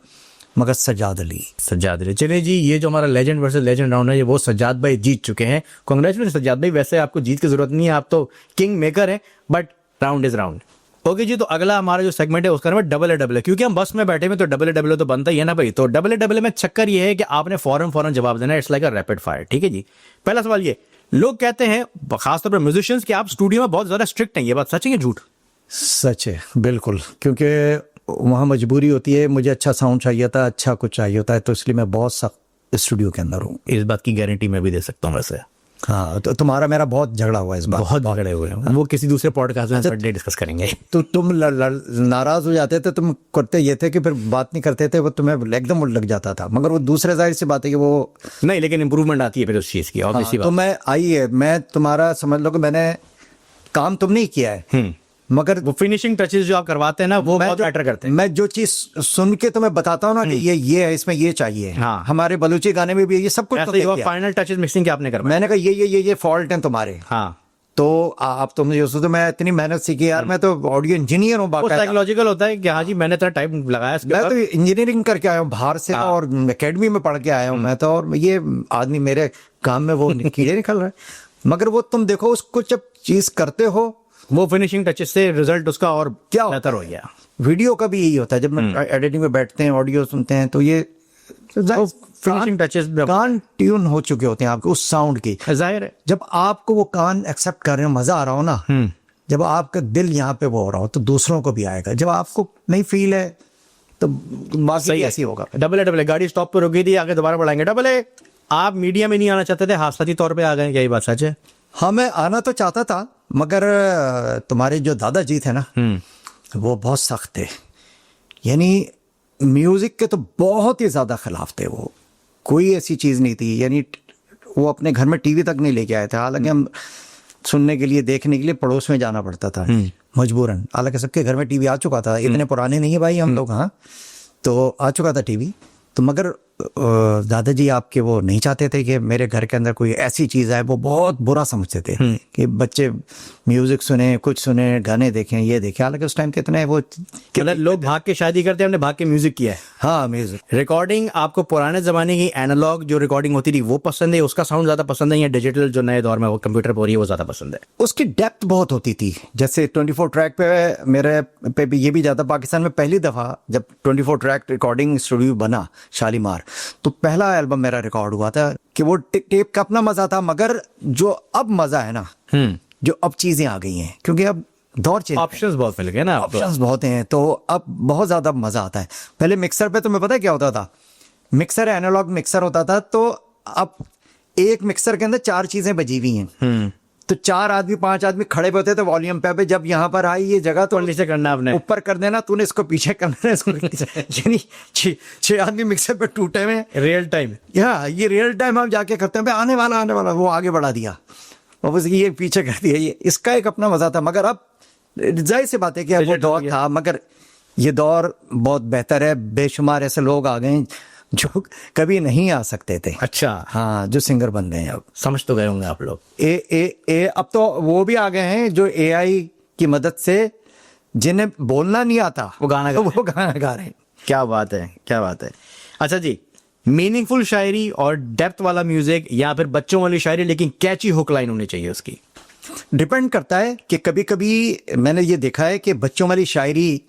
मगर सज्जाद अली। सज्जाद अली। चलिए जी, ये जो हमारा लेजेंड वर्सेस लेजेंड राउंड है, ये वो सज्जाद भाई जीत चुके हैं। कांग्रेचुलेशन सज्जाद भाई, वैसे आपको जीत की जरूरत नहीं है, आप तो किंग मेकर हैं, but round is round. Okay जी, तो अगला हमारा जो सेगमेंट है उसका नाम है डबल ए डबल ए, क्योंकि हम बस में बैठे हुए तो डबल ए डबल ए तो बनता ही है ना भाई। तो डबल ए डबल ए में चक्कर ये है कि आपने फौरन जवाब देना है, it's like a rapid fire. ठीक है जी, पहला सवाल ये, लोग कहते हैं खासतौर पर म्यूजिशियंस कि आप स्टूडियो में बहुत ज्यादा स्ट्रिक्ट हैं, ये बात सच है या झूठ? सच है, बिल्कुल, क्योंकि वहाँ मजबूरी होती है, मुझे अच्छा साउंड चाहिए था, अच्छा कुछ चाहिए होता है, तो इसलिए मैं बहुत सख्त स्टूडियो के अंदर हूँ। इस बात की गारंटी मैं भी दे सकता हूँ वैसे। हाँ, तो तुम्हारा मेरा बहुत झगड़ा हुआ इस बार। बहुत झगड़े हुए हैं, वो किसी दूसरे पॉडकास्ट में बर्थडे डिस्कस करेंगे। तो तुम नाराज हो जाते थे, तुम करते ये थे कि फिर बात नहीं करते थे, वो तुम्हें एकदम लग जाता था। मगर वो दूसरे जाहिर सी बात है कि वो नहीं, लेकिन इंप्रूवमेंट आती है फिर उस चीज़ की, ऑब्वियसली तो मैं आई है, मैं तुम्हारा समझ लो कि मैंने काम तुम नहीं किया है, मगर वो फिनिशिंग टचेस जो आप करवाते हैं ना, वो बहुत मैटर करते हैं। मैं जो चीज सुन के तुम्हें बताता हूँ ना कि ये है, इसमें ये चाहिए। हाँ। हमारे बलूची गाने में भी ये सब कुछ ऐसे ही फाइनल टचेस मिक्सिंग के आपने करवाया। मैंने कहा ये फॉल्ट है तुम्हारे। हाँ, तो आप तुम जो सोचो, मैं इतनी मेहनत सीखी यार, मैं तो ऑडियो इंजीनियर हूँ वो बाकायदा। साइकोलॉजिकल होता है कि हाँ जी मैंने इतना टाइम लगाया इसके मैं ऊपर। तो इंजीनियरिंग करके आया हूँ बाहर से, और एकेडमी में पढ़ के आया हूँ मैं तो, और ये आदमी मेरे काम में वो कीड़े निकल रहा है। मगर वो तुम देखो, उसको जब चीज करते हो, वो फिनिशिंग टचेस से रिजल्ट उसका और क्या बेहतर हो गया। वीडियो का भी यही होता है, जब मैं एडिटिंग में बैठते हैं, ऑडियो सुनते हैं, तो ये फिनिशिंग टचेस कान ट्यून हो चुके होते हैं आपके उस साउंड की। जाहिर है, जब आपको वो कान एक्सेप्ट कर रहे हो, मजा आ रहा हो ना, जब आपका दिल यहाँ पे वो हो रहा हो, तो दूसरों को भी आएगा। जब आपको नहीं फील है तो बाकी ऐसी होगा। डबल ए गाड़ी स्टॉप पर रुकी थी, आगे दोबारा बढ़ाएंगे। डबल ए, आप मीडिया में नहीं आना चाहते थे, हादसाती तौर पे आ गए, यही बात सच है? हाँ, मैं आना तो चाहता था, मगर तुम्हारे जो दादाजी थे ना, वो बहुत सख्त थे। यानी म्यूजिक के तो बहुत ही ज्यादा खिलाफ थे वो। कोई ऐसी चीज नहीं थी, यानी वो अपने घर में टीवी तक नहीं लेके आए थे। हालांकि हम सुनने के लिए, देखने के लिए पड़ोस में जाना पड़ता था मजबूरन। हालांकि सबके घर में टीवी आ चुका था, इतने पुराने नहीं है भाई हम लोग। हाँ, तो आ चुका था टीवी। तो मगर दादाजी आपके वो नहीं चाहते थे कि मेरे घर के अंदर कोई ऐसी चीज़ आए। वो बहुत बुरा समझते थे कि बच्चे म्यूजिक सुने, कुछ सुने, गाने देखें, ये देखें। हालांकि उस टाइम के इतने वो मतलब लोग भाग के शादी करते हैं, हमने भाग के म्यूजिक किया है। हाँ, म्यूजिक रिकॉर्डिंग आपको पुराने जमाने की एनालॉग जो रिकॉर्डिंग होती थी वो पसंद है, उसका साउंड ज्यादा पसंद है, या डिजिटल जो नए दौर में वो कंप्यूटर पर हो रही है वो ज्यादा पसंद है? उसकी डेप्थ बहुत होती थी। जैसे 24 ट्रैक पे मेरे पे भी ये भी जाता। पाकिस्तान में पहली दफ़ा जब 24 ट्रैक रिकॉर्डिंग स्टूडियो बना शालीमार, तो पहला एल्बम मेरा रिकॉर्ड हुआ था कि वो टेप का अपना मजा था। मगर जो अब मजा है ना, जो अब चीजें आ गई हैं, क्योंकि अब दौर चेंज, ऑप्शंस बहुत मिल गए ना, ऑप्शंस बहुत हैं, तो अब बहुत ज्यादा मजा आता है। पहले मिक्सर पे तुम्हें पता है क्या होता था? मिक्सर एनालॉग मिक्सर होता था, तो अब एक मिक्सर के अंदर 4 चीजें बजी हुई हैं, तो 4 आदमी 5 आदमी खड़े होते थे वॉल्यूम पे। जब यहाँ पर आई ये जगह तो नीचे करना, आपने ऊपर कर देना, तूने इसको पीछे करना, इसको यानी 6 आदमी मिक्सर पे टूटे हुए, रियल टाइम। ये रियल टाइम हम जाके करते हैं, आने वाला वो आगे बढ़ा दिया, और बस ये पीछे कर दिया। ये इसका एक अपना मजा था। मगर अब जाहिर सी बात है कि वो दौर था, मगर ये दौर बहुत बेहतर है। बेशुमार ऐसे लोग आ गए जो कभी नहीं आ सकते थे। अच्छा, हाँ, जो सिंगर बन गए हैं अब। समझ तो गए होंगे आप लोग। अब तो वो भी आ गए हैं जो AI की मदद से, जिन्हें बोलना नहीं आता, वो गाना गा रहे हैं। क्या बात है, क्या बात है। अच्छा जी, मीनिंगफुल शायरी और डेप्थ वाला म्यूजिक, या फिर बच्चों वाली शायरी लेकिन कैची हुक लाइन होनी चाहिए उसकी? डिपेंड करता है कि कभी कभी मैंने ये देखा है कि बच्चों वाली शायरी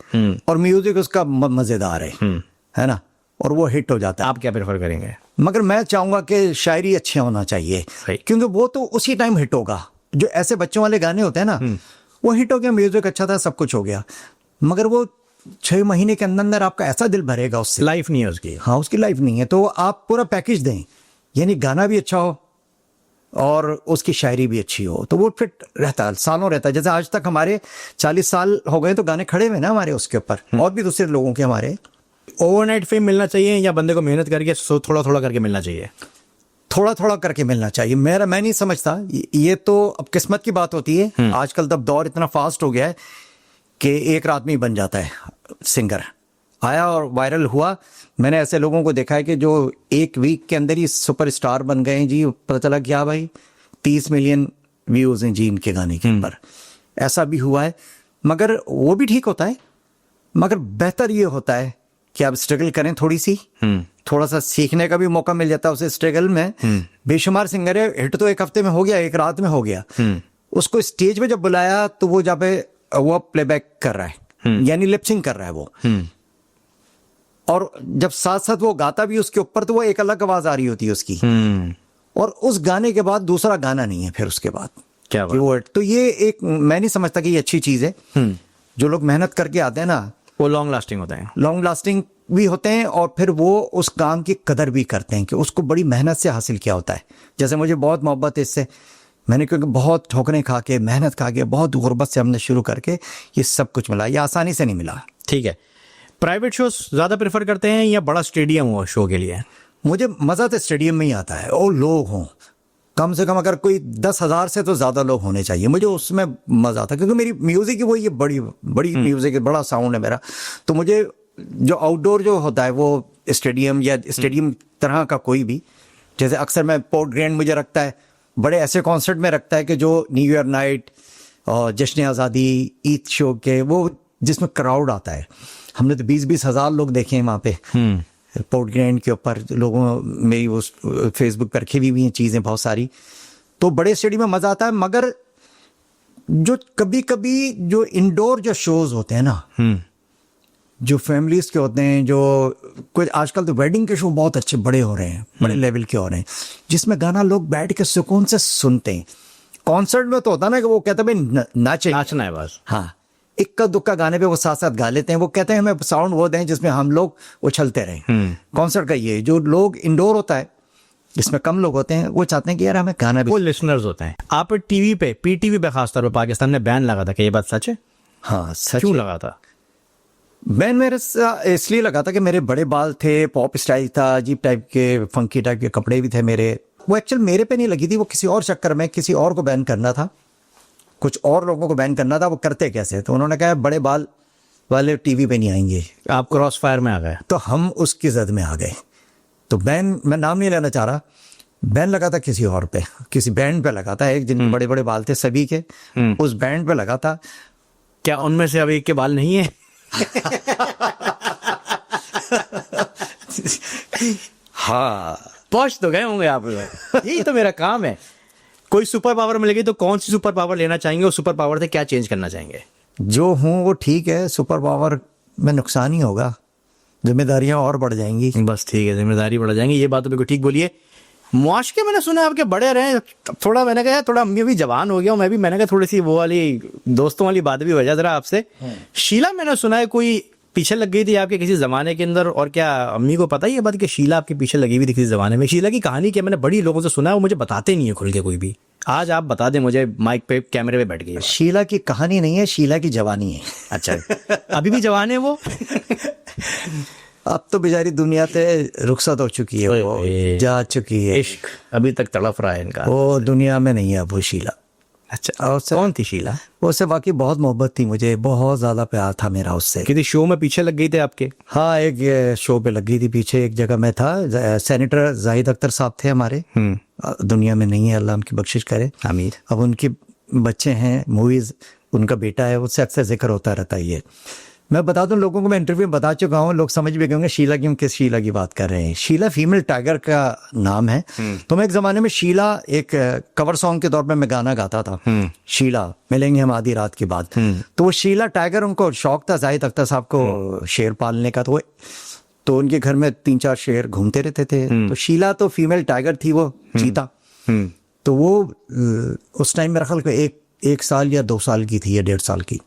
और म्यूजिक उसका मजेदार है ना, और वो हिट हो जाता है। आप क्या प्रेफर करेंगे? मगर मैं चाहूंगा कि शायरी अच्छा होना चाहिए, क्योंकि वो तो उसी टाइम हिट होगा। जो ऐसे बच्चों वाले गाने होते हैं ना, वो हिट हो गया, म्यूजिक अच्छा था, सब कुछ हो गया, मगर वो 6 महीने के अंदर आपका ऐसा दिल भरेगा उससे, लाइफ नहीं है उसकी। हाँ, उसकी लाइफ नहीं है। तो आप पूरा पैकेज दें, यानी गाना भी अच्छा हो और उसकी शायरी भी अच्छी हो, तो वो फिट रहता है, सालों रहता है। जैसे आज तक हमारे 40 साल हो गए तो गाने खड़े हुए ना हमारे उसके ऊपर, और भी दूसरे लोगों के हमारे। ओवरनाइट फेम मिलना चाहिए, या बंदे को मेहनत करके थोड़ा थोड़ा करके मिलना चाहिए? थोड़ा थोड़ा करके मिलना चाहिए। मैं नहीं समझता, ये तो अब किस्मत की बात होती है। आजकल तब दौर इतना फास्ट हो गया है कि एक रात में ही बन जाता है सिंगर। आया और वायरल हुआ। मैंने ऐसे लोगों को देखा है कि जो एक वीक के अंदर ही सुपरस्टार बन गए हैं जी। पता चला क्या भाई, 30 मिलियन व्यूज हैं जी इनके गाने के ऊपर। ऐसा भी हुआ है, मगर वो भी ठीक होता है। मगर बेहतर ये होता है कि आप स्ट्रगल करें थोड़ी सी, थोड़ा सा सीखने का भी मौका मिल जाता है उसे स्ट्रगल में। बेशुमार सिंगर है, हिट तो एक हफ्ते में हो गया, एक रात में हो गया। उसको स्टेज पे जब बुलाया तो वो जहाँ पे वो प्लेबैक कर रहा है, यानी लिपसिंग कर रहा है वो, और जब साथ साथ वो गाता भी उसके ऊपर, तो वो एक अलग आवाज आ रही होती है उसकी। और उस गाने के बाद दूसरा गाना नहीं है फिर उसके बाद। क्या बात? वो तो ये एक, मैं नहीं समझता कि ये अच्छी चीज है। जो लोग मेहनत करके आते हैं ना, वो लॉन्ग लास्टिंग होता है। लॉन्ग लास्टिंग भी होते हैं और फिर वो उस काम की कदर भी करते हैं कि उसको बड़ी मेहनत से हासिल किया होता है। जैसे मुझे बहुत मोहब्बत है इससे, मैंने क्योंकि बहुत ठोकरें खा के, मेहनत खा के, बहुत गुर्बत से हमने शुरू करके ये सब कुछ मिला, ये आसानी से नहीं मिला। ठीक है, प्राइवेट शोज ज़्यादा प्रेफर करते हैं या बड़ा स्टेडियम हो शो के लिए? मुझे मज़ा तो स्टेडियम में ही आता है, और लोग हों कम से कम, अगर कोई 10,000 से तो ज़्यादा लोग होने चाहिए, मुझे उसमें मज़ा आता है। क्योंकि मेरी म्यूज़िक ही वो, ये बड़ी बड़ी म्यूज़िक है, बड़ा साउंड है मेरा, तो मुझे जो आउटडोर जो होता है वो स्टेडियम या स्टेडियम तरह का कोई भी, जैसे अक्सर मैं पोर्ट ग्रैंड मुझे रखता है, बड़े ऐसे कॉन्सर्ट में रखता है कि जो न्यू ईयर नाइट और जश्न आज़ादी, ईद शो के, वो जिसमें क्राउड आता है। हमने तो 20-20 हज़ार लोग देखे हैं वहाँ पे पोर्ट ग्रैंड के ऊपर। लोगों मेरी वो फेसबुक पर रखी हुई हैं चीज़ें बहुत सारी, तो बड़े स्टेडियम में मज़ा आता है। मगर जो कभी कभी जो इंडोर जो शोज होते हैं ना, जो फैमिलीज के होते हैं, जो कुछ आजकल तो वेडिंग के शो बहुत अच्छे बड़े हो रहे हैं, बड़े लेवल के हो रहे हैं, जिसमें गाना लोग बैठ के सुकून से सुनते हैं। कॉन्सर्ट में तो होता ना कि वो कहते हैं भाई नाचना है बस। हाँ, इक्का दुक्का गाने पे वो साथ साथ गा लेते हैं, वो कहते हैं हमें साउंड वो दें जिसमें हम लोग उछलते रहें। कॉन्सर्ट का ये जो लोग इंडोर होता है, जिसमें कम लोग होते हैं, वो चाहते हैं कि यार हमें गाना भी। वो लिसनर्स होते हैं। आप टीवी पे, पीटीवी पे खासतौर पर पाकिस्तान में बैन लगा था, कि ये बात सच है? हाँ सच। क्यों लगा था? बैन मेरे इसलिए लगा था कि मेरे बड़े बाल थे, पॉप स्टाइल था, अजीब टाइप के फंकी टाइप के कपड़े भी थे मेरे। वो एक्चुअल मेरे पे नहीं लगी थी, वो किसी और चक्कर में किसी और को बैन करना था, कुछ और लोगों को बैन करना था। वो करते कैसे, तो उन्होंने कहा बड़े बाल वाले टीवी पे नहीं आएंगे। आप क्रॉस फायर में आ गए। तो हम उसकी जद में आ गए। तो बैन, मैं नाम नहीं लेना चाह रहा, बैन लगा था किसी और पे, किसी बैंड पे लगा था, एक जिनके बड़े बड़े बाल थे सभी के, उस बैंड पे लगा था। क्या उनमें से अभी एक के बाल नहीं है? हाँ, पहुंच तो गए होंगे आप लोग। यही तो मेरा काम है। कोई सुपर पावर मिलेगी तो कौन सी सुपर पावर लेना चाहेंगे, और सुपर पावर से क्या चेंज करना चाहेंगे? जो हूँ वो ठीक है, सुपर पावर में नुकसान ही होगा, जिम्मेदारियां और बढ़ जाएंगी। बस ठीक है, जिम्मेदारी बढ़ जाएंगी, ये बात तो बिल्कुल ठीक बोलिए। मुआशके मैंने सुना है आपके बड़े रहे थोड़ा, मैंने कहा थोड़ा अम्मी भी जवान हो गया हूं मैं भी, मैंने कहा थोड़ी सी वो वाली दोस्तों वाली बात भी हो जाए जरा आपसे। शीला मैंने सुना है कोई पीछे लग गई थी आपके किसी जमाने के अंदर, और क्या अम्मी को पता ही है बात कि शीला आपके पीछे लगी हुई थी किसी जमाने में? शीला की कहानी क्या, मैंने बड़ी लोगों से सुना है, वो मुझे बताते नहीं है खुल के कोई भी। आज आप बता दें मुझे, माइक पे कैमरे पे बैठ गई। शीला की कहानी नहीं है, शीला की जवानी है। अच्छा, अभी भी जवान है वो? अब तो बेचारी दुनिया से रुखसत हो चुकी है, वो जा चुकी है। इश्क अभी तक तड़प रहा है इनका, वो दुनिया में नहीं है अब वो शीला। अच्छा, और कौन थी शीला? वो उससे वाकई बहुत मोहब्बत थी मुझे, बहुत ज्यादा प्यार था मेरा उससे। किसी शो में पीछे लग गई थे आपके? हाँ, एक ये शो पे लग गई थी पीछे, एक जगह में था। सेनेटर जाहिद अख्तर साहब थे हमारे, दुनिया में नहीं है, अल्लाह उनकी बख्शिश करे, आमीन। अब उनके बच्चे हैं, मूवीज उनका बेटा है, उससे अक्सर जिक्र होता रहता है। ये मैं बता दूं लोगों को, मैं इंटरव्यू में बता चुका हूँ, लोग समझ भी गए शीला की, हम किस शीला की बात कर रहे हैं। शीला फीमेल टाइगर का नाम है। तो मैं एक जमाने में शीला एक कवर सॉन्ग के तौर पे मैं गाना गाता था, शीला मिलेंगे हम आधी रात के बाद। तो वो शीला टाइगर, उनको शौक था जाहिद अख्तर साहब को शेर पालने का, तो उनके घर में 3-4 शेर घूमते रहते थे। तो शीला तो फीमेल टाइगर थी, वो चीता। तो वो उस टाइम मेरा ख्याल को एक साल या 2 साल की थी या 1.5 साल की।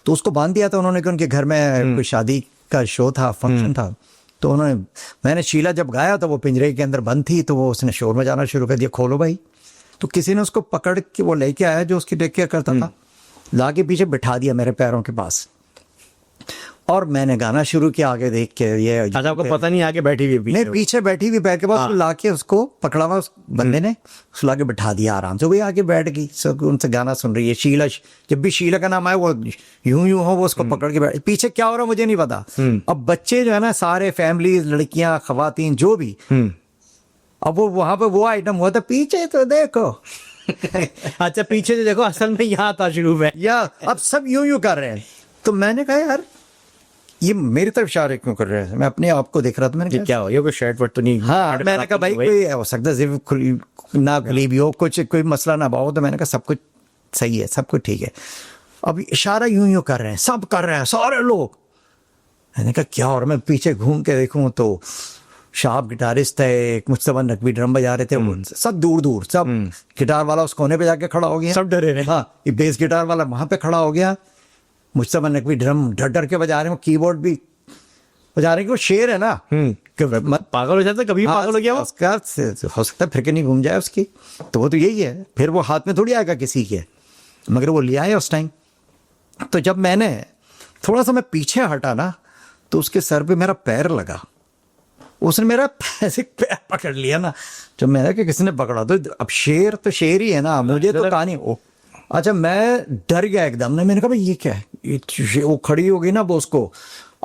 तो उसको बांध दिया था उन्होंने कि उनके घर में कोई शादी का शो था, फंक्शन था। तो उन्होंने, मैंने शीला जब गाया तो वो पिंजरे के अंदर बंद थी, तो वो उसने शोर में जाना शुरू कर दिया, खोलो भाई। तो किसी ने उसको पकड़ के वो लेके आया जो उसकी टेक केयर करता था, ला के पीछे बिठा दिया मेरे पैरों के पास, और मैंने गाना शुरू किया आगे देख के। ये अच्छा, आपको पता नहीं आगे बैठी हुई? नहीं, पीछे बैठी हुई पैर के पास ला के उसको पकड़ा हुआ, उस बंदे ने उसको ला के बिठा दिया आराम से। वही आगे बैठ गई, सब उनसे गाना सुन रही है। शीला, जब भी शीला का नाम आए वो यूं हो, वो उसको पकड़ के बैठ। पीछे क्या हो रहा मुझे नहीं पता। अब बच्चे जो है ना, सारे फैमिली, लड़कियां, खवातीन, जो भी, अब वो वहां पे वो आइटम हुआ था, पीछे तो देखो। अच्छा, पीछे से देखो, असल में यहाँ था शुरू में, या अब सब यूं कर रहे हैं। तो मैंने कहा यार ये मेरी तरफ इशारे क्यों कर रहे हैं? मैं अपने आप को देख रहा था, मैंने कहा क्या हो, ये कोई शर्ट वर्ट तो नहीं? हाँ, मैंने कहा भाई कोई हो सकता है ना खुली भी हो, कुछ कोई मसला ना हो। तो मैंने कहा सब कुछ सही है, सब कुछ ठीक है। अब इशारा यूं कर रहे हैं, सब कर रहे हैं, सारे लोग। मैंने कहा क्या हो रहा है? मैं पीछे घूम के देखूं तो शार्प गिटारिस्ट है, एक मुस्तफा नकवी ड्रम बजा रहे थे, वो सब दूर सब। गिटार वाला उस कोने पे जाके खड़ा हो गया, सब डरे रहे। हाँ, ये बेस गिटार वाला वहां पे खड़ा हो गया, मुस्तफा नकवी ड्रम डर के बजा रहे हैं, कीबोर्ड भी वो जा रहे कि वो शेर है ना, पागल हो जाता, कभी पागल हो गया वो। उसका हो सकता है फिर के नहीं घूम जाए उसकी, तो वो तो यही है, फिर वो हाथ में थोड़ी आएगा किसी के, मगर वो ले आया उस टाइम। तो जब मैंने थोड़ा सा मैं पीछे हटा ना, तो उसके सर पे मेरा पैर लगा, उसने मेरा ऐसे पैर पकड़ लिया ना, जब मैंने कि किसी ने पकड़ा, तो अब शेर तो शेर ही है ना, मुझे तो कहानी ओ अच्छा, मैं डर गया एकदम ना, मैंने कहा भाई ये क्या है, वो खड़ी हो गई ना वो उसको,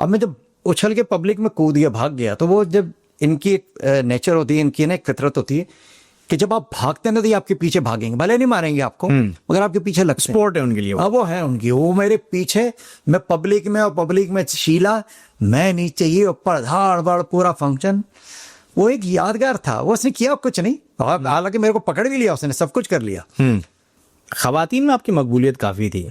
अब मैं जब उछल के पब्लिक में कूद गया, भाग गया, तो वो जब इनकी एक नेचर होती है, इनकी ना एक फितरत होती है कि जब आप भागते हैं ना तो ये आपके पीछे भागेंगे, भले नहीं मारेंगे आपको मगर आपके पीछे लगते हैं। स्पोर्ट है उनके लिए वो है उनकी, वो मेरे पीछे, मैं पब्लिक में, और पब्लिक में शीला, मैं नीचे, ये ऊपर, धाड़ बाड़ पूरा फंक्शन। वो एक यादगार था, वो उसने किया कुछ नहीं, और हालांकि मेरे को पकड़ भी लिया उसने, सब कुछ कर लिया। खवातीन में आपकी मकबूलियत काफ़ी थी,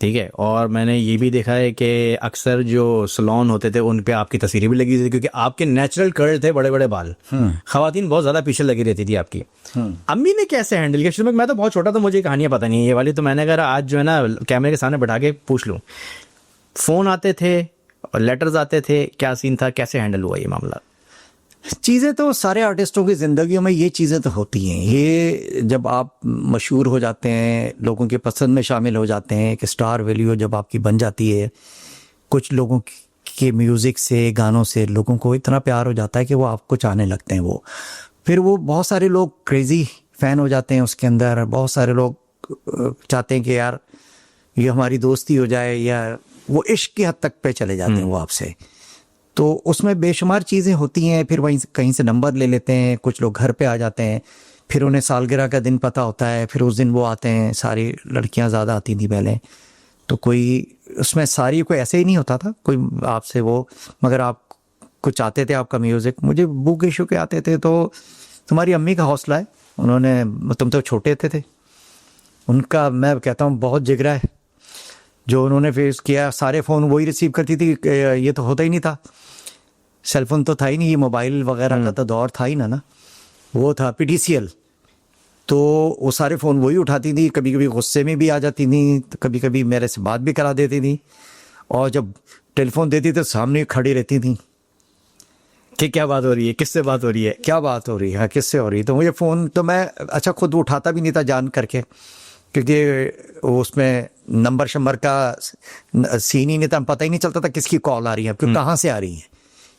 ठीक है, और मैंने ये भी देखा है कि अक्सर जो सलोन होते थे उन पे आपकी तस्वीरें भी लगी थी, क्योंकि आपके नेचुरल कर्ल थे, बड़े बड़े बाल। खवातीन बहुत ज़्यादा पीछे लगी रहती थी आपकी। अम्मी ने कैसे हैंडल किया? शुरू में मैं तो बहुत छोटा था, मुझे कहानियाँ पता नहीं है ये वाली, तो मैंने कहा आज जो है ना कैमरे के सामने बैठा के पूछ लूँ, फ़ोन आते थे और लेटर्स आते थे, क्या सीन था, कैसे हैंडल हुआ ये मामला? चीज़ें तो सारे आर्टिस्टों की ज़िंदगियों में ये चीज़ें तो होती हैं, ये जब आप मशहूर हो जाते हैं, लोगों की पसंद में शामिल हो जाते हैं, एक स्टार वैल्यू जब आपकी बन जाती है, कुछ लोगों के म्यूज़िक से, गानों से लोगों को इतना प्यार हो जाता है कि वो आपको चाहने लगते हैं। वो फिर वो बहुत सारे लोग क्रेज़ी फ़ैन हो जाते हैं उसके अंदर, बहुत सारे लोग चाहते हैं कि यार ये हमारी दोस्ती हो जाए, या वो इश्क की हद तक पे चले जाते हैं वो आपसे। तो उसमें बेशुमार चीज़ें होती हैं, फिर वहीं कहीं से नंबर ले लेते हैं, कुछ लोग घर पे आ जाते हैं, फिर उन्हें सालगिरह का दिन पता होता है, फिर उस दिन वो आते हैं, सारी लड़कियां ज़्यादा आती थी पहले, तो कोई उसमें सारी कोई ऐसे ही नहीं होता था कोई आपसे वो, मगर आप कुछ आते थे, आपका म्यूज़िक, मुझे बुक इशू के आते थे, तो तुम्हारी अम्मी का हौसला है, उन्होंने, तुम तो छोटे थे, उनका मैं कहता हूँ बहुत जिगरा है जो उन्होंने फेस किया। सारे फ़ोन वही रिसीव करती थी, ये तो होता ही नहीं था, सेलफोन तो था ही नहीं, ये मोबाइल वगैरह का तो दौर था ही ना, वो था PTCL, तो वो सारे फ़ोन वही उठाती थी, कभी कभी गुस्से में भी आ जाती थी, तो कभी कभी मेरे से बात भी करा देती थी, और जब टेलीफोन देती तो सामने खड़ी रहती थी कि क्या बात हो रही है, किससे बात हो रही है, क्या बात हो रही है, किससे हो रही है। तो मुझे फ़ोन तो मैं अच्छा खुद उठाता भी नहीं था जान करके, क्योंकि उसमें नंबर शंबर का सीन ही नहीं था, पता ही नहीं चलता था किसकी कॉल आ रही है, क्योंकि कहाँ से आ रही है।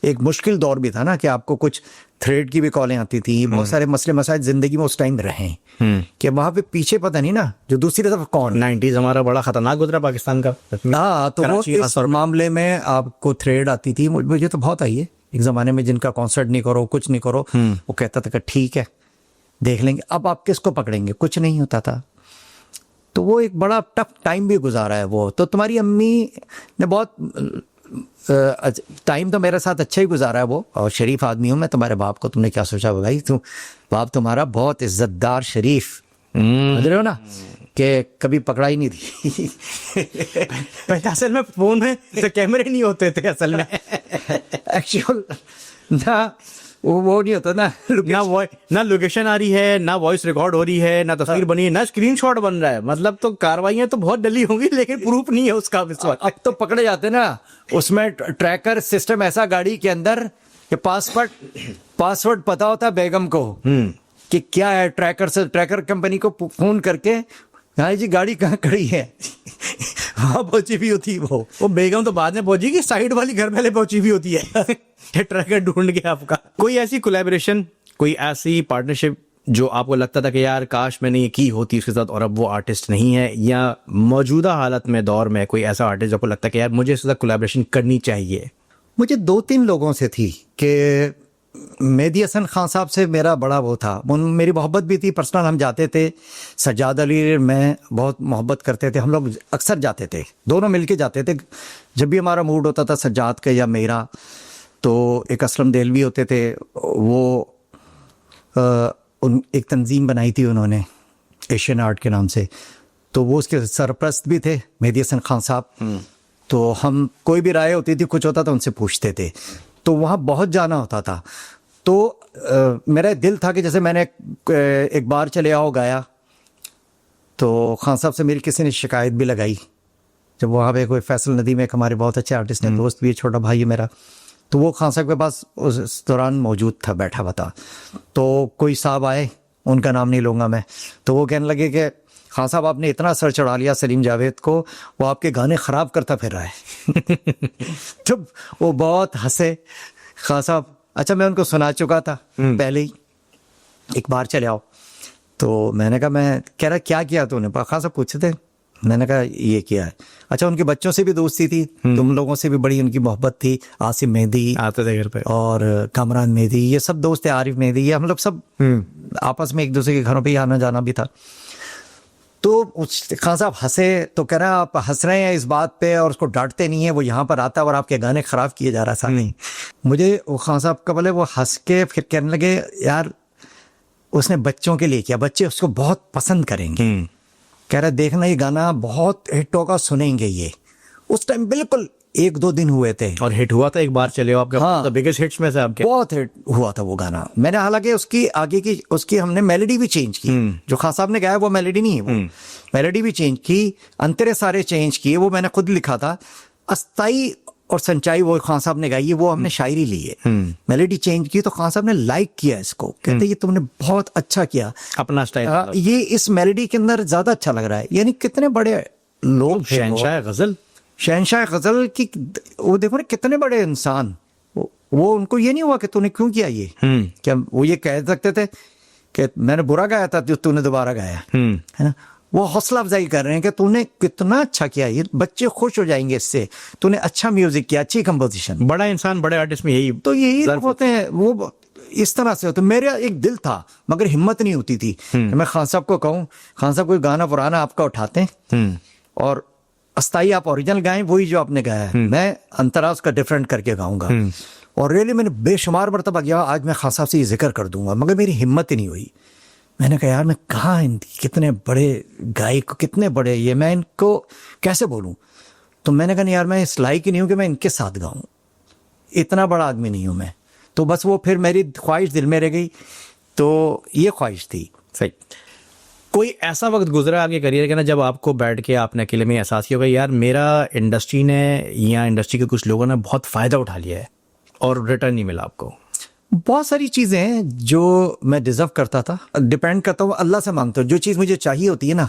एक मुश्किल दौर भी था ना कि आपको कुछ थ्रेड की भी कॉलें आती थी, बहुत सारे मसले मसाइल ज़िंदगी में उस टाइम रहे कि वहाँ पे पीछे पता नहीं ना जो दूसरी तरफ कौन। 90s हमारा बड़ा खतरनाक गुजरा पाकिस्तान का। हाँ, तो वो इस मामले में आपको थ्रेड आती थी, मुझे तो बहुत आई है एक ज़माने में, जिनका कॉन्सर्ट नहीं करो, कुछ नहीं करो, वो कहता था कि ठीक है देख लेंगे। अब आप किसको पकड़ेंगे, कुछ नहीं होता था। तो वो एक बड़ा टफ टाइम भी गुजारा है वो। तो तुम्हारी अम्मी ने बहुत टाइम तो मेरे साथ अच्छा ही गुजारा है वो, और शरीफ आदमी हूँ मैं। तुम्हारे बाप को तुमने क्या सोचा भाई, तुम बाप तुम्हारा बहुत इज्जतदार शरीफ, समझ रहे हो ना, कि कभी पकड़ा ही नहीं थी। पहले असल में फोन में तो कैमरे नहीं होते थे असल में। एक्चुअल ना वो नहीं होता ना, ना लोकेशन आ रही है, ना वॉइस रिकॉर्ड हो रही है, ना तस्वीर बनी है, ना स्क्रीनशॉट बन रहा है। मतलब तो कार्रवाइयां तो बहुत डली होंगी, लेकिन प्रूफ नहीं है उसका इस वक्त। अब तो पकड़े जाते ना, उसमें ट्रैकर सिस्टम ऐसा गाड़ी के अंदर कि पासवर्ड पता होता है बेगम को कि क्या है, ट्रैकर कंपनी को फोन करके, हाँ जी गाड़ी कहाँ खड़ी है, वहां पहुंची भी होती वो बेगम तो बाद में पहुंची कि साइड वाली घर पहले पहुंची भी होती है। ट्रैकर ढूंढ के आपका। कोई ऐसी कोलैबोरेशन, कोई ऐसी पार्टनरशिप जो आपको लगता था कि यार काश मैंने ये की होती उसके साथ, और अब वो आर्टिस्ट नहीं है, या मौजूदा हालत में दौर में कोई ऐसा आर्टिस्ट जो आपको लगता है कि यार मुझे इसके साथ कोलैबोरेशन करनी चाहिए? मुझे 2-3 लोगों से थी कि मेहदी हसन खान साहब से मेरा बड़ा वो था, मेरी मोहब्बत भी थी पर्सनल। हम जाते थे, सज्जाद अली मैं बहुत मोहब्बत करते थे, हम लोग अक्सर जाते थे, दोनों मिलके जाते थे। जब भी हमारा मूड होता था सज्जाद का या मेरा, तो एक असलम देलवी होते थे, वो एक तंजीम बनाई थी उन्होंने एशियन आर्ट के नाम से, तो वो उसके सरपरस्त भी थे मेहदी हसन खान साहब। तो हम कोई भी राय होती थी, कुछ होता था, उनसे पूछते थे, तो वहाँ बहुत जाना होता था। तो मेरा दिल था कि जैसे मैंने एक बार चले आओ गाया, तो खान साहब से मेरी किसी ने शिकायत भी लगाई, जब वहाँ पे कोई फैसल नदीम एक हमारे बहुत अच्छे आर्टिस्ट हैं, दोस्त भी, छोटा भाई है मेरा, तो वो खान साहब के पास उस दौरान मौजूद था, बैठा हुआ था। तो कोई साहब आए, उनका नाम नहीं लूँगा मैं, तो वो कहने लगे कि खान साहब आपने इतना सर चढ़ा लिया सलीम जावेद को, वो आपके गाने ख़राब करता फिर रहा है। तो वो बहुत हंसे खान साहब। अच्छा, मैं उनको सुना चुका था पहले ही, एक बार चले आओ। तो मैंने कहा, मैं कह रहा क्या किया तूने? खान साहब पूछे थे, मैंने कहा ये किया है। अच्छा, उनके बच्चों से भी दोस्ती थी, तुम लोगों से भी बड़ी उनकी मोहब्बत थी। आसिम मेहदी आते थे घर पे, और कामरान मेहदी, ये सब दोस्त थे, आरिफ मेहदी, ये हम लोग सब आपस में एक दूसरे के घरों पे ही आना जाना भी था। तो उस खान साहब हंसे, तो कह रहा आप हंस रहे हैं इस बात पे और उसको डांटते नहीं है, वो यहाँ पर आता और आपके गाने खराब किए जा रहा था। नहीं, मुझे वो खान साहब का बोले, वो हंस के फिर कहने लगे, यार उसने बच्चों के लिए किया, बच्चे उसको बहुत पसंद करेंगे। कह रहा देखना ये गाना बहुत हिट होगा, सुनेंगे ये। उस टाइम बिल्कुल 1-2 दिन हुए थे और हिट हुआ था, एक बार चले आपके, हाँ, बिगेस्ट हिट्स में से आपके। बहुत हिट हुआ था वो गाना। मैंने हालांकि उसकी आगे की उसकी हमने मेलोडी भी चेंज की, जो खान साहब ने गाया वो मेलोडी नहीं है, वो मेलोडी भी चेंज की, अंतरे सारे चेंज किए, वो मैंने खुद लिखा था। अस्थाई और संचाई वो खान साहब ने गाई है, वो हमने शायरी ली है, मेलोडी चेंज की। तो खान साहब ने लाइक किया इसको, कहते ये तुमने बहुत अच्छा किया, अपना स्टाइल, ये इस मेलोडी के अंदर ज्यादा अच्छा लग रहा है। यानी कितने बड़े लोग, शहंशाह गजल, शहंशाह गजल की, वो देखो ना कितने बड़े इंसान, वो उनको ये नहीं हुआ कि तूने क्यों किया ये। क्या वो ये कह सकते थे कि मैंने बुरा गाया था जो तूने दोबारा गाया, है ना? वो हौसला अफजाई कर रहे हैं कि तूने कितना अच्छा किया, ये बच्चे खुश हो जाएंगे इससे, तूने अच्छा म्यूजिक किया, अच्छी कंपोजिशन। बड़ा इंसान बड़े आर्टिस्ट में यही तो यही होते हैं, वो इस तरह से होते। मेरा एक दिल था मगर हिम्मत नहीं होती थी मैं खान साहब को कहूँ, खान साहब कोई गाना पुराना आपका उठाते हैं और अस्थाई आप ओरिजिनल गाएं, वही जो आपने गाया है, मैं अंतरा उसका डिफरेंट करके गाऊंगा। और रियली मैंने बेशुमार मरतबा गया, आज मैं खान साहब से ये जिक्र कर दूंगा, मगर मेरी हिम्मत ही नहीं हुई। मैंने कहा यार मैं कहाँ, कितने बड़े गायक, कितने बड़े ये, मैं इनको कैसे बोलूं? तो मैंने कहा नहीं यार, मैं इस लायक ही नहीं हूं कि मैं इनके साथ गाऊं, इतना बड़ा आदमी नहीं हूं मैं। तो बस वो फिर मेरी ख्वाहिश दिल में रह गई, तो ये ख्वाहिश थी। सही। कोई ऐसा वक्त गुजरा आपके करियर के ना, जब आपको बैठ के आपने अकेले में एहसास किया यार मेरा इंडस्ट्री ने या इंडस्ट्री के कुछ लोगों ने बहुत फायदा उठा लिया है और रिटर्न नहीं मिला आपको? बहुत सारी चीज़ें हैं जो मैं डिजर्व करता था, डिपेंड करता हूँ, अल्लाह से मांगता हूँ। जो चीज़ मुझे चाहिए होती है ना,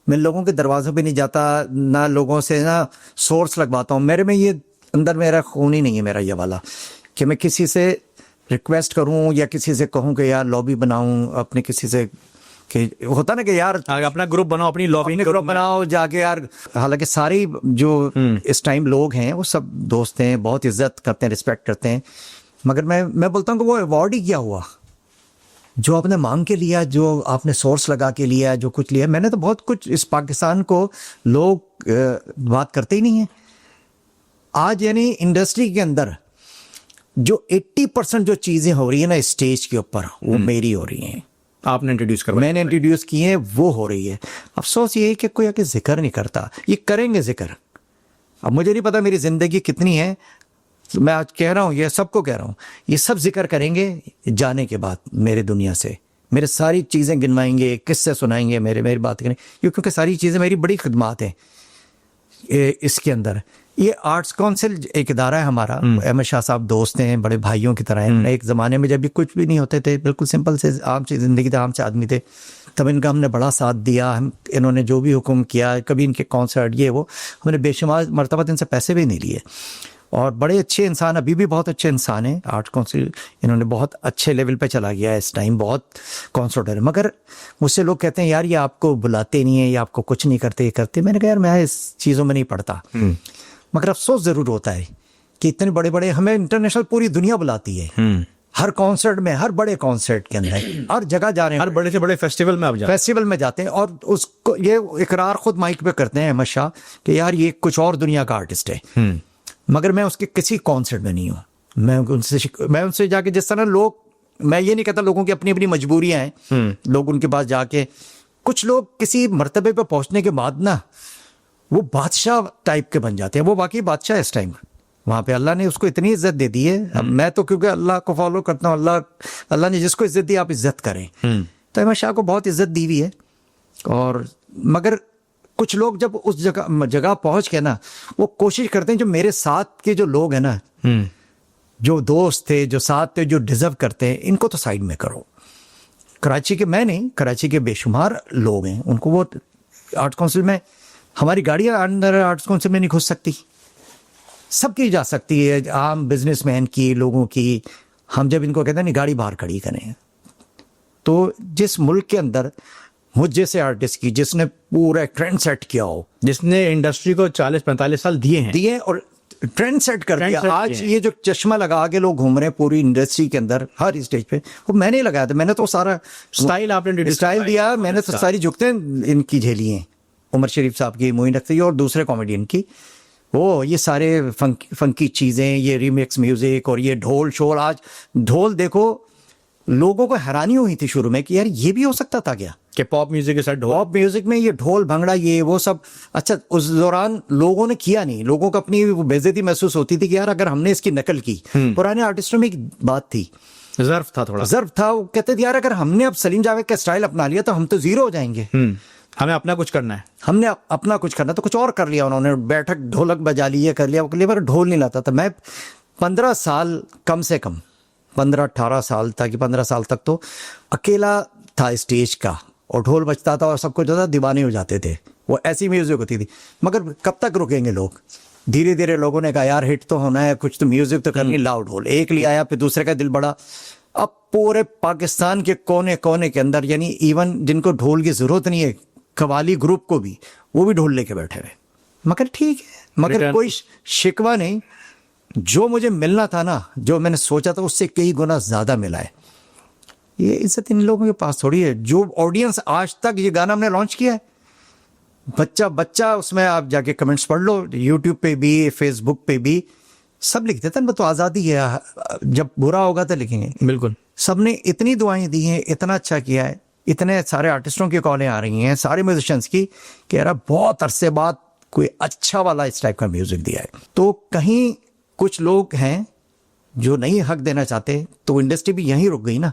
मैं लोगों के दरवाज़ों पे नहीं जाता, ना लोगों से ना सोर्स लगवाता हूँ। मेरे में ये अंदर मेरा खून ही नहीं है, मेरा ये वाला कि मैं किसी से रिक्वेस्ट करूँ या किसी से कहूँ कि यार लॉबी बनाऊँ अपने, किसी से कि होता ना कि यार अपना ग्रुप बनाओ, अपनी लॉबी ग्रुप बनाओ जाके यार। हालांकि सारे जो इस टाइम लोग हैं वो सब दोस्त हैं, बहुत इज्जत करते हैं, रिस्पेक्ट करते हैं, मगर मैं बोलता हूँ कि वो अवार्ड ही क्या हुआ जो आपने मांग के लिया, जो आपने सोर्स लगा के लिया, जो कुछ लिया। मैंने तो बहुत कुछ, इस पाकिस्तान को लोग बात करते ही नहीं है आज। यानी इंडस्ट्री के अंदर जो 80% जो चीज़ें हो रही है ना स्टेज के ऊपर, वो मेरी हो रही हैं, आपने इंट्रोड्यूस कर, मैंने इंट्रोड्यूस की है, वो हो रही है। अफसोस ये है कि कोई आके जिक्र नहीं करता। ये करेंगे जिक्र, अब मुझे नहीं पता मेरी ज़िंदगी कितनी है, मैं आज कह रहा हूँ, ये सबको कह रहा हूँ, ये सब जिक्र करेंगे जाने के बाद मेरे दुनिया से, मेरे सारी चीज़ें गिनवाएंगे, किस्से सुनाएंगे, मेरी बात करेंगे, क्योंकि सारी चीज़ें मेरी बड़ी खिदमात हैं इसके अंदर। ये आर्ट्स काउंसिल एक इदारा है हमारा, अहमद शाह साहब दोस्त हैं, बड़े भाइयों की तरह हैं। एक ज़माने में जब भी कुछ भी नहीं होते थे, बिल्कुल सिंपल से आम से ज़िंदगी थे, आम से आदमी थे, तब इनका हमने बड़ा साथ दिया। हम इन्होंने जो भी हुक्म किया, कभी इनके कॉन्सर्ट ये वो, हमने बेशुमार मरतबा इनसे पैसे भी नहीं लिए। और बड़े अच्छे इंसान, अभी भी बहुत अच्छे इंसान हैं। आर्ट काउंसिल इन्होंने बहुत अच्छे लेवल पे चला गया है इस टाइम, बहुत कॉन्सर्ट है। मगर मुझसे लोग कहते हैं यार ये आपको बुलाते नहीं है, ये आपको कुछ नहीं करते। मैंने कहा यार मैं इस चीज़ों में नहीं पढ़ता, मगर अफसोस ज़रूर होता है कि इतने बड़े बड़े, हमें इंटरनेशनल पूरी दुनिया बुलाती है, हर कॉन्सर्ट में, हर बड़े कॉन्सर्ट के अंदर, हर जगह जा रहे हैं, हर बड़े से बड़े फेस्टिवल में आप जाते हैं, फेस्टिवल में जाते हैं, और उसको ये इकरार खुद माइक पे करते हैं अहमद शाह कि यार ये कुछ और दुनिया का आर्टिस्ट है। मगर मैं उसके किसी कॉन्सर्ट में नहीं हूँ। मैं उनसे जाके, जिस तरह लोग, मैं ये नहीं कहता लोगों की अपनी अपनी मजबूरियां हैं, लोग उनके पास जाके, कुछ लोग किसी मर्तबे पे पहुंचने के बाद ना वो बादशाह टाइप के बन जाते हैं। वो वाकई बादशाह है इस टाइम वहाँ पे, अल्लाह ने उसको इतनी इज्जत दे दी है। अब मैं तो क्योंकि अल्लाह को फॉलो करता हूँ, अल्लाह ने जिसको इज्जत दी आप इज्जत करें, तो अहमद शाह को बहुत इज्जत दी हुई है। और मगर कुछ लोग जब उस जगह पहुंच के ना, वो कोशिश करते हैं, जो मेरे साथ के जो लोग हैं ना, जो दोस्त थे, जो साथ थे, जो डिजर्व करते हैं, इनको तो साइड में करो। कराची के, मैं नहीं, कराची के बेशुमार लोग हैं, उनको वो आर्ट्स काउंसिल में, हमारी गाड़ियाँ अंदर आर्ट्स काउंसिल में नहीं घुस सकती, सबकी जा सकती है, आम बिजनेसमैन की, लोगों की। हम जब इनको कहते हैं नहीं गाड़ी बाहर खड़ी करें, तो जिस मुल्क के अंदर मुझ जैसे आर्टिस्ट की, जिसने पूरा ट्रेंड सेट किया हो, जिसने इंडस्ट्री को 40-45 साल दिए और ट्रेंड सेट कर ट्रेंड दिया, सेट आज किए। ये जो चश्मा लगा के लोग घूम रहे हैं पूरी इंडस्ट्री के अंदर, हर स्टेज पे, वो मैंने ही लगाया था। मैंने तो सारा स्टाइल आपने स्टाइल दिया, मैंने तो सारी जुगतें इनकी झेली हैं, उमर शरीफ साहब की, मोइन अख्तर की और दूसरे कॉमेडियन की। वो ये सारे फंकी चीज़ें, ये रीमिक्स म्यूजिक और ये ढोल शोल। आज ढोल देखो, लोगों को हैरानी हुई थी शुरू में कि यार ये भी हो सकता था क्या, कि पॉप म्यूजिक के साथ ढोल। पॉप म्यूजिक में ये ढोल भंगड़ा ये वो सब। अच्छा, उस दौरान लोगों ने किया नहीं, लोगों को अपनी बेइज्जती महसूस होती थी कि यार अगर हमने इसकी नकल की। पुराने आर्टिस्टों में एक बात थी, ज़र्फ था थोड़ा, ज़र्फ था। वो कहते थे यार अगर हमने अब सलीम जावेद का स्टाइल अपना लिया तो हम तो जीरो हो जाएंगे, हमें अपना कुछ करना है। हमने अपना कुछ करना, तो कुछ और कर लिया उन्होंने, बैठक ढोलक बजा ली, ये कर लिया वो कर लिया, पर ढोल नहीं लाता था। मैं 15 साल, कम से कम 15-18 साल था कि 15 साल तक तो अकेला था स्टेज का, और ढोल बजता था और सब कुछ होता, दीवाने हो जाते थे। वो ऐसी म्यूजिक होती थी। मगर कब तक रुकेंगे लोग? धीरे धीरे लोगों ने कहा यार हिट तो होना है, कुछ तो म्यूजिक तो करनी, लाओ ढोल। एक ले आया, फिर दूसरे का दिल बढ़ा। अब पूरे पाकिस्तान के कोने कोने के अंदर, यानी इवन जिनको ढोल की जरूरत नहीं है, कवाली ग्रुप को भी, वो भी ढोल लेके बैठे हुए। मगर ठीक है, मगर कोई शिकवा नहीं। जो मुझे मिलना था ना, जो मैंने सोचा था, उससे कई गुना ज्यादा मिला है। ये इज्जत इन लोगों के पास थोड़ी है। जो ऑडियंस आज तक, ये गाना हमने लॉन्च किया है, बच्चा बच्चा, उसमें आप जाके कमेंट्स पढ़ लो, यूट्यूब पे भी, फेसबुक पे भी, सब लिखते थे ना, तो आज़ादी है, जब बुरा होगा तो लिखेंगे। बिल्कुल, सबने इतनी दुआएं दी हैं, इतना अच्छा किया है, इतने सारे आर्टिस्टों की कॉलें आ रही हैं, सारे म्यूजिशियंस की, कि यार बहुत अरसे बाद कोई अच्छा वाला इस टाइप का म्यूजिक दिया है। तो कहीं कुछ लोग हैं जो नहीं हक देना चाहते, तो इंडस्ट्री भी यहीं रुक गई ना।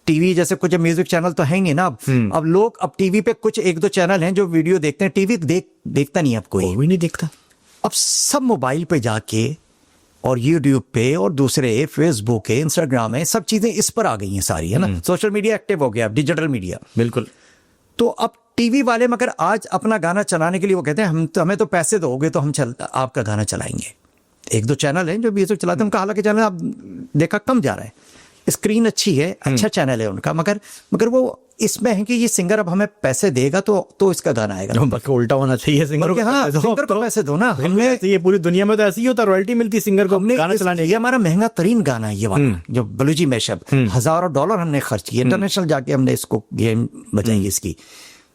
टीवी जैसे कुछ म्यूजिक चैनल तो है ही नहीं ना अब लोग, अब टीवी पे कुछ 1-2 चैनल हैं जो वीडियो देखते हैं, टीवी देखता नहीं अब कोई भी नहीं देखता। अब सब मोबाइल पे जाके और यूट्यूब पे और दूसरे फेसबुक है, इंस्टाग्राम है, सब चीजें इस पर आ गई हैं सारी, है ना। सोशल मीडिया एक्टिव हो गया, डिजिटल मीडिया। बिल्कुल। तो अब टीवी वाले मगर आज अपना गाना चलाने के लिए वो कहते हैं हमें तो पैसे दोगे तो हम आपका गाना चलाएंगे। 1-2 चैनल हैं जो म्यूजिक चलाते हैं, उनका हालांकि चैनल आप देखा कम जा रहा है, स्क्रीन अच्छी है, अच्छा चैनल है उनका, मगर वो इसमें है कि ये सिंगर अब हमें पैसे देगा तो इसका गाना आएगा। बल्कि उल्टा होना चाहिए, सिंगर को हाँ, सिंगर को पैसे दो ना। हमने ये पूरी दुनिया में तो ऐसी ही होता, रॉयल्टी मिलती सिंगर को गाना चलाने। ये हमारा महंगा तरीन गाना है ये वाला, जो बलूची मैशअप, हजारों डॉलर हमने खर्च किए, इंटरनेशनल जाके हमने इसको गेम बजाई इसकी,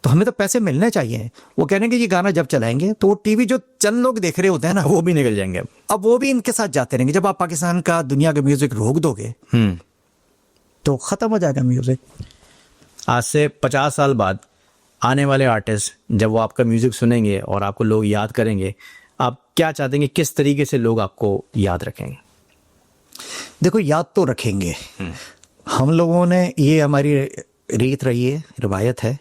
तो हमें तो पैसे मिलने चाहिए। वो कहने कि ये गाना जब चलाएंगे तो टीवी जो चंद लोग देख रहे होते हैं ना, वो भी निकल जाएंगे। अब वो भी इनके साथ जाते रहेंगे। जब आप पाकिस्तान का, दुनिया का म्यूजिक रोक दोगे तो खत्म हो जाएगा म्यूजिक। आज से 50 साल बाद आने वाले आर्टिस्ट जब वो आपका म्यूजिक सुनेंगे और आपको लोग याद करेंगे, आप क्या चाहते हैं, किस तरीके से लोग आपको याद रखेंगे? देखो, याद तो रखेंगे। हम लोगों ने, ये हमारी रीत रही है, रिवायत है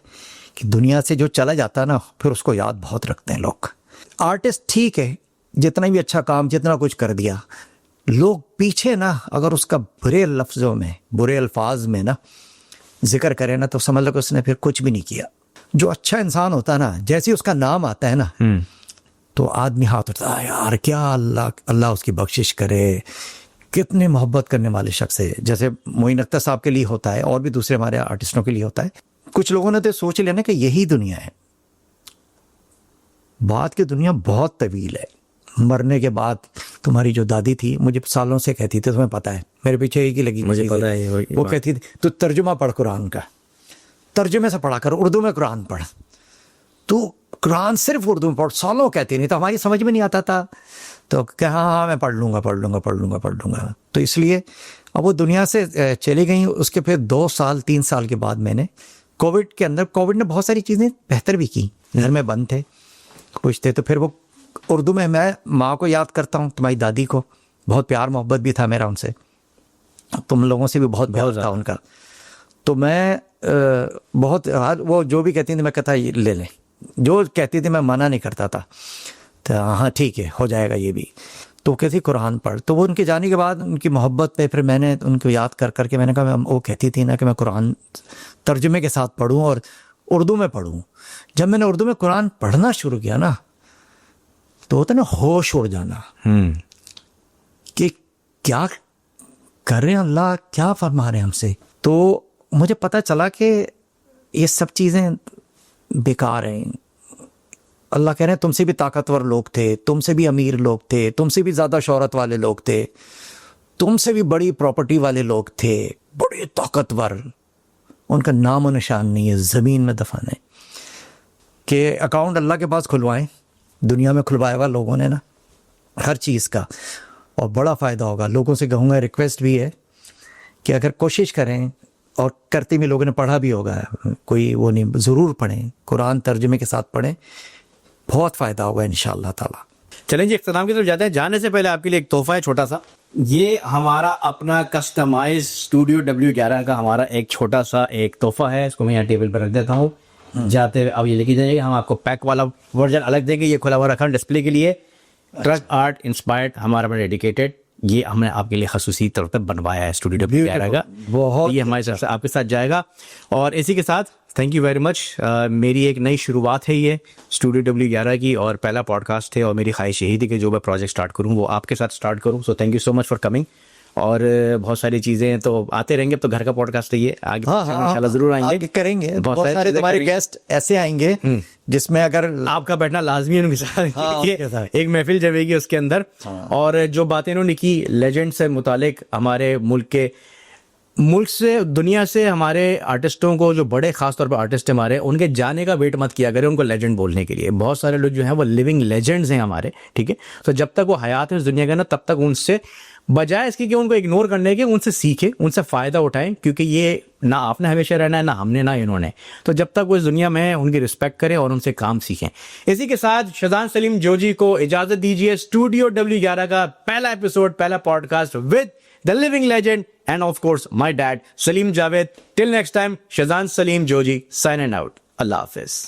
कि दुनिया से जो चला जाता है ना, फिर उसको याद बहुत रखते हैं लोग। आर्टिस्ट ठीक है, जितना भी अच्छा काम, जितना कुछ कर दिया, लोग पीछे ना अगर उसका बुरे लफ्जों में, बुरे अल्फाज में ना जिक्र करे ना, तो समझ लो कि उसने फिर कुछ भी नहीं किया। जो अच्छा इंसान होता है ना, जैसे ही उसका नाम आता है ना, तो आदमी हाथ उठता है, यार क्या अल्लाह उसकी बख्शिश करे, कितने मोहब्बत करने वाले शख्स है। जैसे मोइन अख्तर साहब के लिए होता है, और भी दूसरे हमारे आर्टिस्टों के लिए होता है। कुछ लोगों ने तो सोच लिया ना कि यही दुनिया है। बाद की दुनिया बहुत तवील है। मरने के बाद तुम्हारी जो दादी थी, मुझे सालों से कहती थी, तुम्हें पता है, मेरे पीछे एक ही लगी, मुझे पता है, वो कहती थी तू तर्जुमा पढ़ कुरान का, तर्जुमे से पढ़ा कर, उर्दू में कुरान पढ़, तू कुरान सिर्फ उर्दू में पढ़। सालों कहती नहीं, तो हमारी समझ में नहीं आता था, तो क्या हाँ मैं पढ़ लूँगा। तो इसलिए अब वो दुनिया से चली गई। उसके फिर 2 साल 3 साल के बाद मैंने कोविड के अंदर, कोविड ने बहुत सारी चीज़ें बेहतर भी की। घर में बंद थे, कुछ थे, तो फिर वो उर्दू में मैं माँ को याद करता हूँ, तुम्हारी दादी को, बहुत प्यार मोहब्बत भी था मेरा उनसे, तुम लोगों से भी बहुत प्यार था उनका। तो मैं बहुत, वो जो भी कहती थी मैं कहता ये ले लें, जो कहती थी मैं मना नहीं करता था। तो हाँ ठीक है, हो जाएगा ये भी। तो कहती कुरान पढ़। तो वो उनके जाने के बाद उनकी मोहब्बत पे फिर मैंने उनको याद कर करके मैंने कहा, वो कहती थी ना कि मैं कुरान तर्जुमे के साथ पढ़ूं और उर्दू में पढ़ूं। जब मैंने उर्दू में कुरान पढ़ना शुरू किया ना, तो होता ना होश उड़ जाना कि क्या कर रहे हैं अल्लाह, क्या फरमा रहे हैं हमसे। तो मुझे पता चला कि ये सब चीज़ें बेकार हैं। अल्लाह कह रहे हैं तुमसे भी ताकतवर लोग थे, तुमसे भी अमीर लोग थे, तुमसे भी ज़्यादा शोहरत वाले लोग थे, तुमसे भी बड़ी प्रॉपर्टी वाले लोग थे, बड़े ताकतवर, उनका नाम और निशान नहीं है, ज़मीन में दफन है। कि अकाउंट अल्लाह के पास खुलवाएं, दुनिया में खुलवाया हुआ लोगों ने ना हर चीज़ का, और बड़ा फ़ायदा होगा। लोगों से कहूँगा, रिक्वेस्ट भी है कि अगर कोशिश करें, और करते भी लोगों ने पढ़ा भी होगा, कोई वो नहीं, ज़रूर पढ़ें, कुरान तर्जुमे के साथ पढ़ें, बहुत फ़ायदा होगा इंशाअल्लाह ताला। चलें जी, इख्तिताम की तरफ जाते हैं। जाने से पहले आपके लिए एक तोहफा है छोटा सा। ये हमारा अपना कस्टमाइज स्टूडियो W11 का हमारा एक छोटा सा एक तोहफा है। इसको मैं यहाँ टेबल पर रख देता हूँ। जाते हुए अब ये लेके जाइए। हम आपको पैक वाला वर्जन अलग देंगे, ये खुला हुआ रखा डिस्प्ले के लिए। ट्रक आर्ट इंस्पायर्ड हमारा डेडिकेटेड, ये हमने आपके लिए खसूसी तौर पर बनवाया है स्टूडियो W11 का। बहुत ये हमारे साथ आपके साथ जाएगा। और इसी के साथ थैंक यू वेरी मच। मेरी एक नई शुरुआत है ये स्टूडियो W11 की, और पहला पॉडकास्ट है, और मेरी ख्वाहिश यही थी कि जो मैं प्रोजेक्ट स्टार्ट करूँ वो आपके साथ स्टार्ट करूँ। So thank you so much for coming. और बहुत सारी चीज़ें तो आते रहेंगे। अब तो घर का पॉडकास्ट है ये, आगे इंशाल्लाह ज़रूर आएंगे, आगे करेंगे। बहुत सारे चीज़ें तुम्हारे करेंगे। गेस्ट ऐसे आएंगे जिसमें अगर आपका बैठना लाजमी है उनके साथ। हाँ, ये उनके साथ। एक महफिल जमेगी उसके अंदर। और जो बातें इन्होंने की लेजेंड से मुतालिक, हमारे मुल्क से, दुनिया से हमारे आर्टिस्टों को, जो बड़े खास तौर पर आर्टिस्ट हमारे, उनके जाने का वेट मत किया करें उनको लेजेंड बोलने के लिए। बहुत सारे लोग जो हैं वो लिविंग लेजेंड्स हैं हमारे, ठीक है। तो जब तक वो हयात है इस दुनिया के ना, तब तक उनसे बजाय इसके कि उनको इग्नोर करने के, उनसे सीखें, उनसे फ़ायदा उठाएं, क्योंकि ये ना आपने हमेशा रहना है, ना हमने, ना इन्होंने। तो जब तक वो इस दुनिया में है, उनकी रिस्पेक्ट करें और उनसे काम सीखें। इसी के साथ शहजान सलीम जोजी को इजाज़त दीजिए। स्टूडियो W11 का पहला एपिसोड, पहला podcast with the living legend and of course my dad Salim Javed. Till next time, Shahzan Salim Joji signing out. Allah Hafiz.